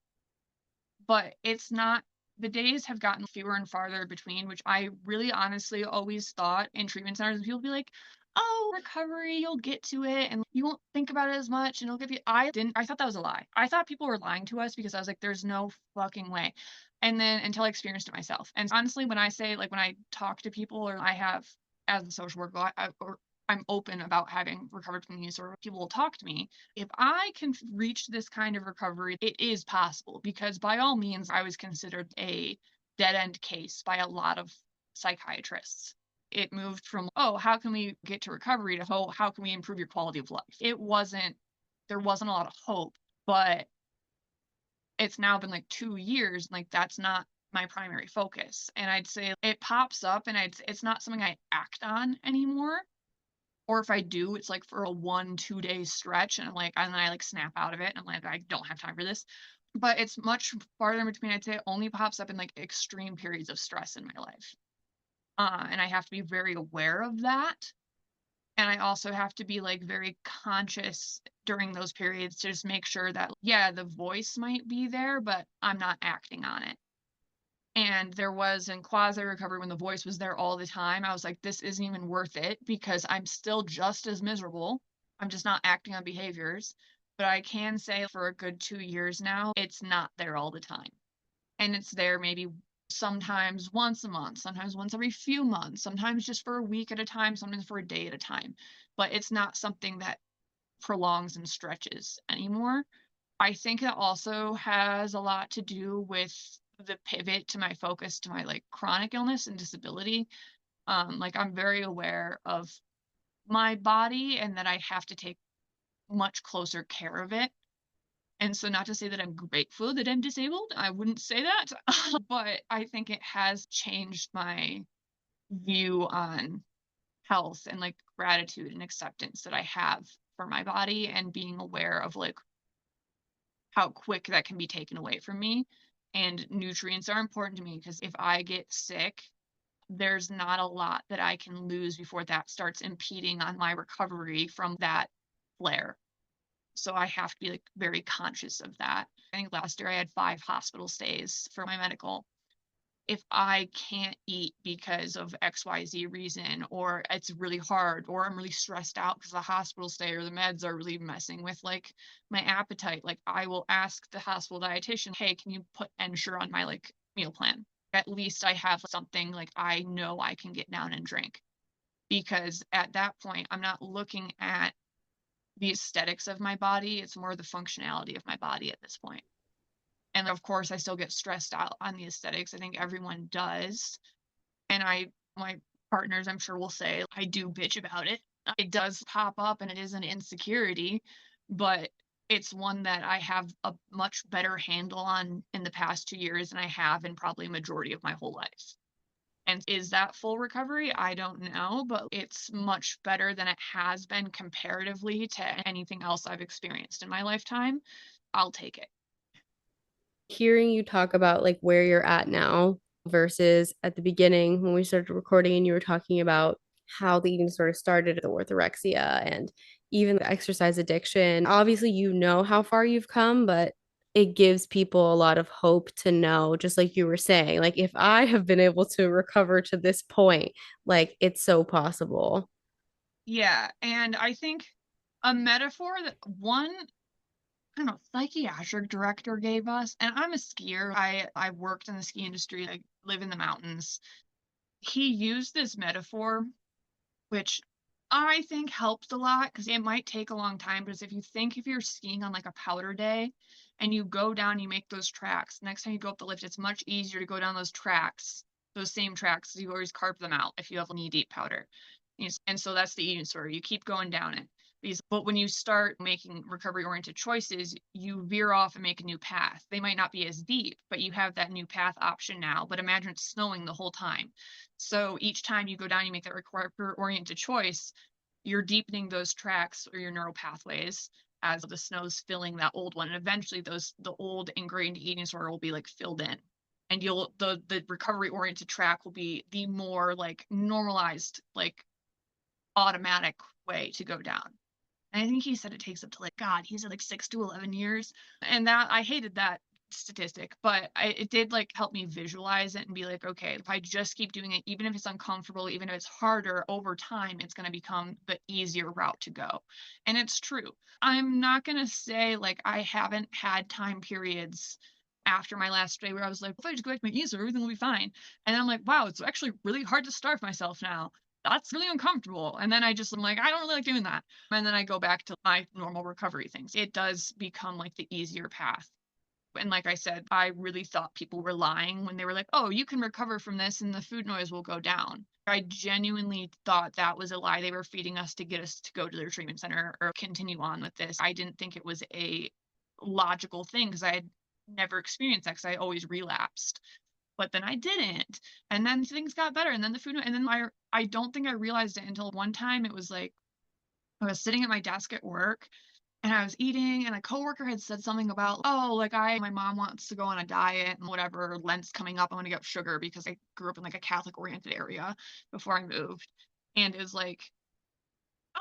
S2: but it's not, the days have gotten fewer and farther between, which I really honestly always thought in treatment centers, and people be like, oh, recovery, you'll get to it and you won't think about it as much and it'll give you, I thought that was a lie. I thought people were lying to us because I was like, there's no fucking way. And then until I experienced it myself. And honestly, when I say, like, when I talk to people, or I have, as a social worker, or I'm open about having recovered from these, or people will talk to me, if I can reach this kind of recovery, it is possible, because by all means, I was considered a dead end case by a lot of psychiatrists. It moved from, oh, how can we get to recovery, to, oh, how can we improve your quality of life? There wasn't a lot of hope, but it's now been like 2 years. Like, that's not my primary focus. And I'd say it pops up, and it's not something I act on anymore. Or if I do, it's like for a 1-2 day stretch, and then I like snap out of it and I'm like, I don't have time for this. But it's much farther in between. I'd say it only pops up in like extreme periods of stress in my life. And I have to be very aware of that. And I also have to be like very conscious during those periods to just make sure that, yeah, the voice might be there, but I'm not acting on it. And there was in quasi recovery, when the voice was there all the time, I was like, this isn't even worth it, because I'm still just as miserable. I'm just not acting on behaviors. But I can say for a good 2 years now, it's not there all the time. And it's there maybe sometimes once a month, sometimes once every few months, sometimes just for a week at a time, sometimes for a day at a time. But it's not something that prolongs and stretches anymore. I think it also has a lot to do with the pivot to my focus to my like chronic illness and disability. Like, I'm very aware of my body and that I have to take much closer care of it. And so, not to say that I'm grateful that I'm disabled, I wouldn't say that. But I think it has changed my view on health and like gratitude and acceptance that I have for my body, and being aware of like how quick that can be taken away from me. And nutrients are important to me, because if I get sick, there's not a lot that I can lose before that starts impeding on my recovery from that flare. So I have to be like very conscious of that. I think last year I had 5 hospital stays for my medical. If I can't eat because of XYZ reason, or it's really hard, or I'm really stressed out because the hospital stay or the meds are really messing with like my appetite, like, I will ask the hospital dietitian, hey, can you put Ensure on my like meal plan? at least I have something like I know I can get down and drink. Because at that point, I'm not looking at the aesthetics of my body, it's more the functionality of my body at this point. And of course, I still get stressed out on the aesthetics. I think everyone does. And my partners, I'm sure will say, I do bitch about it. It does pop up and it is an insecurity, but it's one that I have a much better handle on in the past 2 years than I have in probably a majority of my whole life. And is that full recovery? I don't know, but it's much better than it has been comparatively to anything else I've experienced in my lifetime. I'll take it.
S1: Hearing you talk about like where you're at now versus at the beginning when we started recording and you were talking about how the eating disorder started, the orthorexia and even the exercise addiction. Obviously, you know how far you've come, but it gives people a lot of hope to know, just like you were saying, like if I have been able to recover to this point, like it's so possible.
S2: Yeah, and I think a metaphor that one, I don't know, psychiatric director gave us, and I'm a skier. I worked in the ski industry. I live in the mountains. He used this metaphor, which I think helps a lot because it might take a long time. But if you think if you're skiing on like a powder day and you go down, you make those tracks. Next time you go up the lift, it's much easier to go down those tracks, those same tracks. You always carve them out if you have knee deep powder. And so that's the eating disorder. You keep going down it. But when you start making recovery oriented choices, you veer off and make a new path. They might not be as deep, but you have that new path option now. But imagine it's snowing the whole time. So each time you go down, you make that recovery oriented choice, you're deepening those tracks or your neural pathways as the snow's filling that old one. And eventually the old ingrained eating disorder will be like filled in. And the recovery oriented track will be the more like normalized, like automatic way to go down. And I think he said it takes up to like, God, he said like 6 to 11 years. And that I hated that statistic, but it did like help me visualize it and be like, okay, if I just keep doing it, even if it's uncomfortable, even if it's harder over time, it's going to become the easier route to go. And it's true. I'm not going to say like I haven't had time periods after my last day where I was like, if I just go back to my ease, everything will be fine. And I'm like, wow, it's actually really hard to starve myself now. That's really uncomfortable. And then I'm like, I don't really like doing that. And then I go back to my normal recovery things. It does become like the easier path. And like I said, I really thought people were lying when they were like, oh, you can recover from this and the food noise will go down. I genuinely thought that was a lie they were feeding us to get us to go to their treatment center or continue on with this. I didn't think it was a logical thing because I had never experienced that because I always relapsed. But then I didn't. And then things got better. And then the food, and then I don't think I realized it until one time it was like I was sitting at my desk at work and I was eating, and a coworker had said something about, oh, like my mom wants to go on a diet and whatever, Lent's coming up, I'm gonna get sugar because I grew up in like a Catholic oriented area before I moved. And it was like,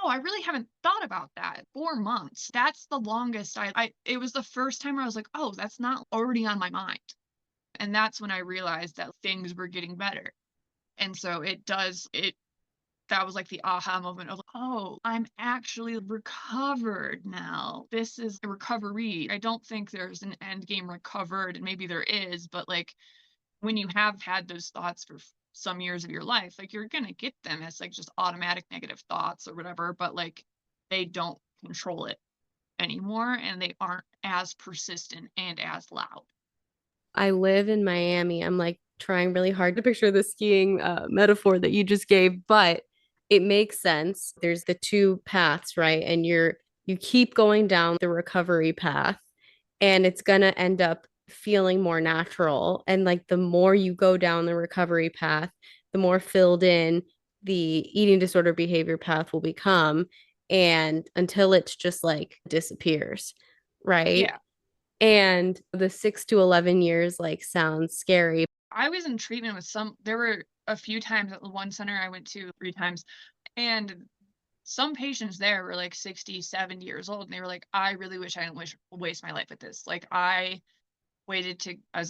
S2: oh, I really haven't thought about that. 4 months. That's the longest I it was the first time where I was like, oh, that's not already on my mind. And that's when I realized that things were getting better. And so it that was like the aha moment of, oh, I'm actually recovered now. This is a recovery. I don't think there's an end game recovered, and maybe there is, but like when you have had those thoughts for some years of your life, like you're gonna get them as like just automatic negative thoughts or whatever, but like they don't control it anymore and they aren't as persistent and as loud.
S1: I live in Miami. I'm like trying really hard to picture the skiing metaphor that you just gave, but it makes sense. There's the two paths, right? And you keep going down the recovery path and it's going to end up feeling more natural. And like the more you go down the recovery path, the more filled in the eating disorder behavior path will become and until it's just like disappears, right?
S2: Yeah.
S1: And the 6 to 11 years like sounds scary.
S2: I was in treatment with there were a few times at the one center I went to 3 times, and some patients there were like 60, 70 years old, and they were like, I really wish I didn't waste my life with this. Like, I was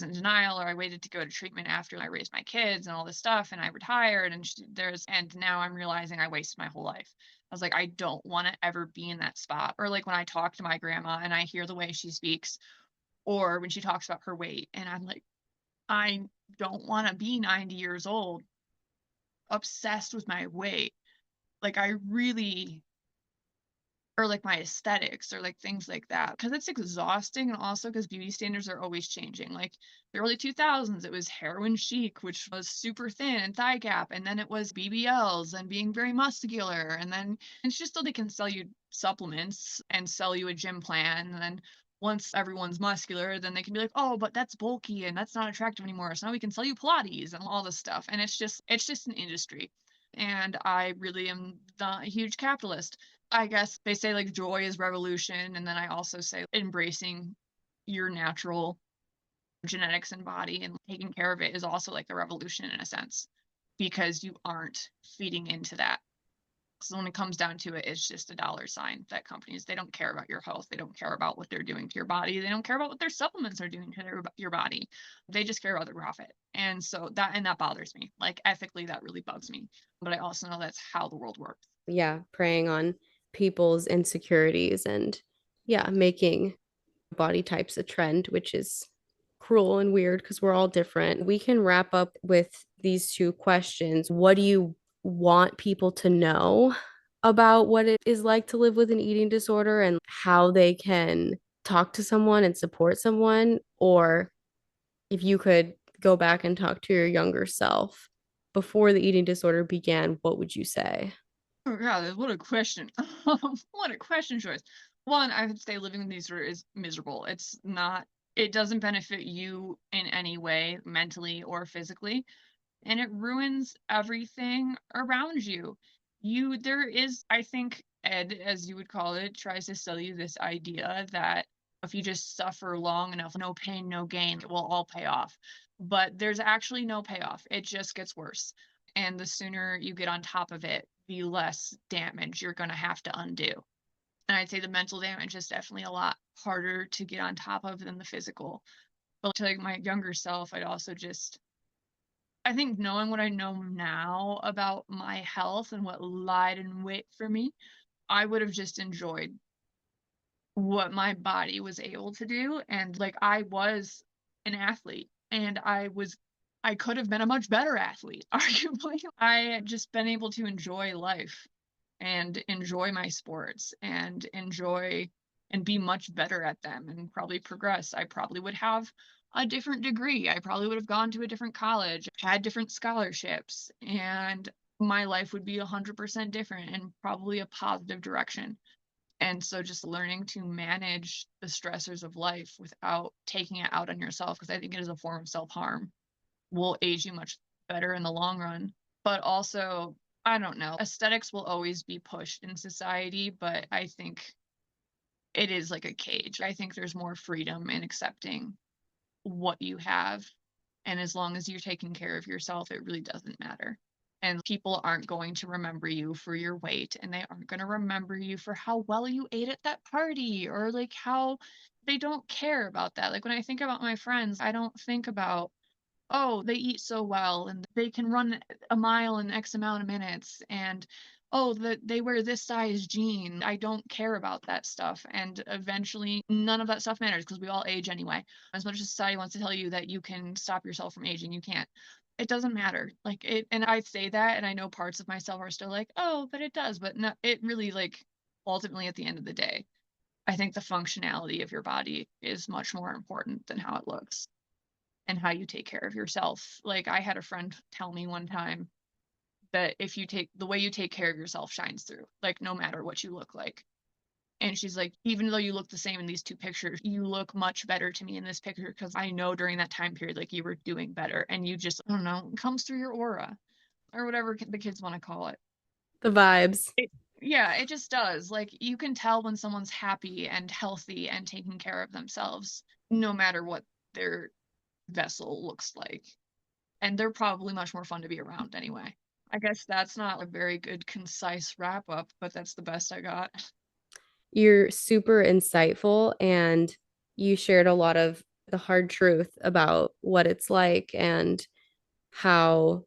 S2: in denial, or I waited to go to treatment after I raised my kids and all this stuff, and I retired, and and now I'm realizing I wasted my whole life. I was like, I don't want to ever be in that spot. Or like when I talk to my grandma and I hear the way she speaks, or when she talks about her weight, and I'm like, I don't want to be 90 years old, obsessed with my weight. Like I really, or like my aesthetics or like things like that, because it's exhausting, and also because beauty standards are always changing. Like the early 2000s, it was heroin chic, which was super thin and thigh gap, and then it was BBLs and being very muscular, and then it's just so they can sell you supplements and sell you a gym plan, and then once everyone's muscular, then they can be like, oh, but that's bulky and that's not attractive anymore, so now we can sell you Pilates and all this stuff. And it's just an industry, and I really am not a huge capitalist. I guess they say like joy is revolution, and then I also say embracing your natural genetics and body and taking care of it is also like a revolution in a sense, because you aren't feeding into that. So when it comes down to it, it's just a dollar sign that companies, they don't care about your health. They don't care about what they're doing to your body. They don't care about what their supplements are doing to your body. They just care about the profit. And so that bothers me. Like ethically, that really bugs me. But I also know that's how the world works.
S1: Yeah, preying on people's insecurities and yeah, making body types a trend, which is cruel and weird because we're all different. We can wrap up with these two questions. What do you want people to know about what it is like to live with an eating disorder and how they can talk to someone and support someone? Or if you could go back and talk to your younger self before the eating disorder began, what would you say?
S2: Oh God, what a question. What a question choice. One, I would say living with these disorder is miserable. It's not, it doesn't benefit you in any way, mentally or physically, and it ruins everything around you. There is, I think, Ed, as you would call it, tries to sell you this idea that if you just suffer long enough, no pain, no gain, it will all pay off. But there's actually no payoff. It just gets worse. And the sooner you get on top of it, the less damage you're going to have to undo. And I'd say the mental damage is definitely a lot harder to get on top of than the physical. But to like my younger self, I'd also just, I think knowing what I know now about my health and what lied in wait for me, I would have just enjoyed what my body was able to do. And like I was an athlete, and I could have been a much better athlete, arguably. I had just been able to enjoy life and enjoy my sports and enjoy and be much better at them and probably progress. I probably would have a different degree. I probably would have gone to a different college, had different scholarships, and my life would be 100% different and probably a positive direction. And so just learning to manage the stressors of life without taking it out on yourself, because I think it is a form of self-harm, will age you much better in the long run. But also, I don't know, aesthetics will always be pushed in society, but I think it is like a cage. I think there's more freedom in accepting what you have. And as long as you're taking care of yourself, it really doesn't matter. And people aren't going to remember you for your weight, and they aren't going to remember you for how well you ate at that party, or like how they don't care about that. Like when I think about my friends, I don't think about, oh, they eat so well and they can run a mile in X amount of minutes, and oh, they wear this size jean. I don't care about that stuff. And eventually, none of that stuff matters because we all age anyway. As much as society wants to tell you that you can stop yourself from aging, you can't. It doesn't matter. Like it, and I say that, and I know parts of myself are still like, oh, but it does. But no, it really, like, ultimately at the end of the day, I think the functionality of your body is much more important than how it looks and how you take care of yourself. Like I had a friend tell me one time that if you take the way you take care of yourself shines through, like no matter what you look like. And she's like, even though you look the same in these two pictures, you look much better to me in this picture because I know during that time period, like you were doing better, and you just, I don't know, it comes through your aura or whatever the kids want to call it.
S1: The vibes.
S2: Yeah, it just does. Like you can tell when someone's happy and healthy and taking care of themselves, no matter what their vessel looks like. And they're probably much more fun to be around anyway. I guess that's not a very good, concise wrap up, but that's the best I got.
S1: You're super insightful and you shared a lot of the hard truth about what it's like and how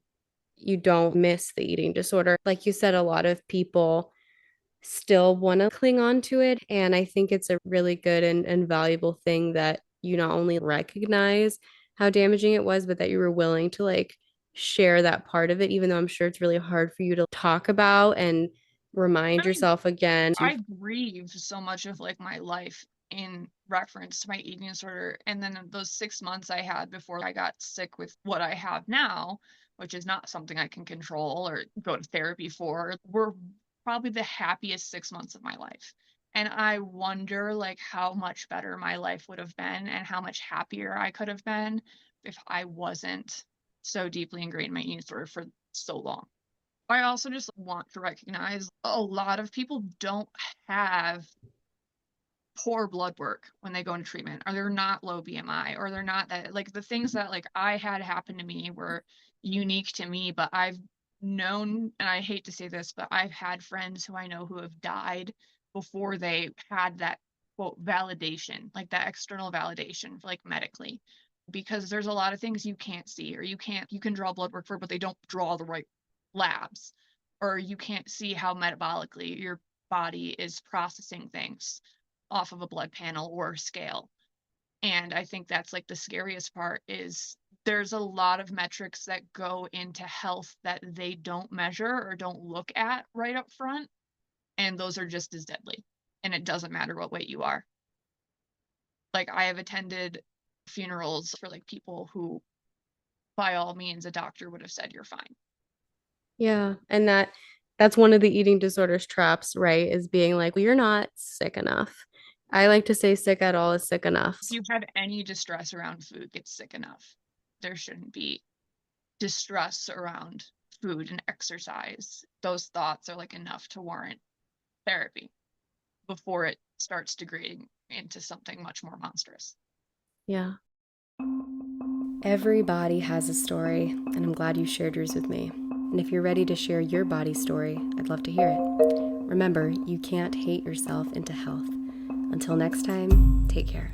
S1: you don't miss the eating disorder. Like you said, a lot of people still want to cling on to it. And I think it's a really good and valuable thing that you not only recognize how damaging it was, but that you were willing to like share that part of it, even though I'm sure it's really hard for you to talk about and remind
S2: I mean,
S1: yourself again to.
S2: I grieve so much of like my life in reference to my eating disorder. And then those 6 months I had before I got sick with what I have now, which is not something I can control or go to therapy for, were probably the happiest 6 months of my life. And I wonder like how much better my life would have been and how much happier I could have been if I wasn't so deeply ingrained in my eating disorder for so long. I also just want to recognize a lot of people don't have poor blood work when they go into treatment, or they're not low BMI, or they're not that like the things that like I had happen to me were unique to me, but I've known, and I hate to say this, but I've had friends who I know who have died before they had that quote validation, like that external validation, like medically, because there's a lot of things you can't see, or you can draw blood work for, but they don't draw the right labs, or you can't see how metabolically your body is processing things off of a blood panel or scale. And I think that's like the scariest part is there's a lot of metrics that go into health that they don't measure or don't look at right up front. And those are just as deadly. And it doesn't matter what weight you are. Like I have attended funerals for like people who by all means a doctor would have said you're fine.
S1: Yeah, and that's one of the eating disorders traps, right? Is being like, well, you're not sick enough. I like to say sick at all is sick enough.
S2: If you have any distress around food, get sick enough. There shouldn't be distress around food and exercise. Those thoughts are like enough to warrant therapy before it starts degrading into something much more monstrous.
S1: Yeah. Every body has a story, and I'm glad you shared yours with me. And if you're ready to share your body story, I'd love to hear it. Remember, you can't hate yourself into health. Until next time, take care.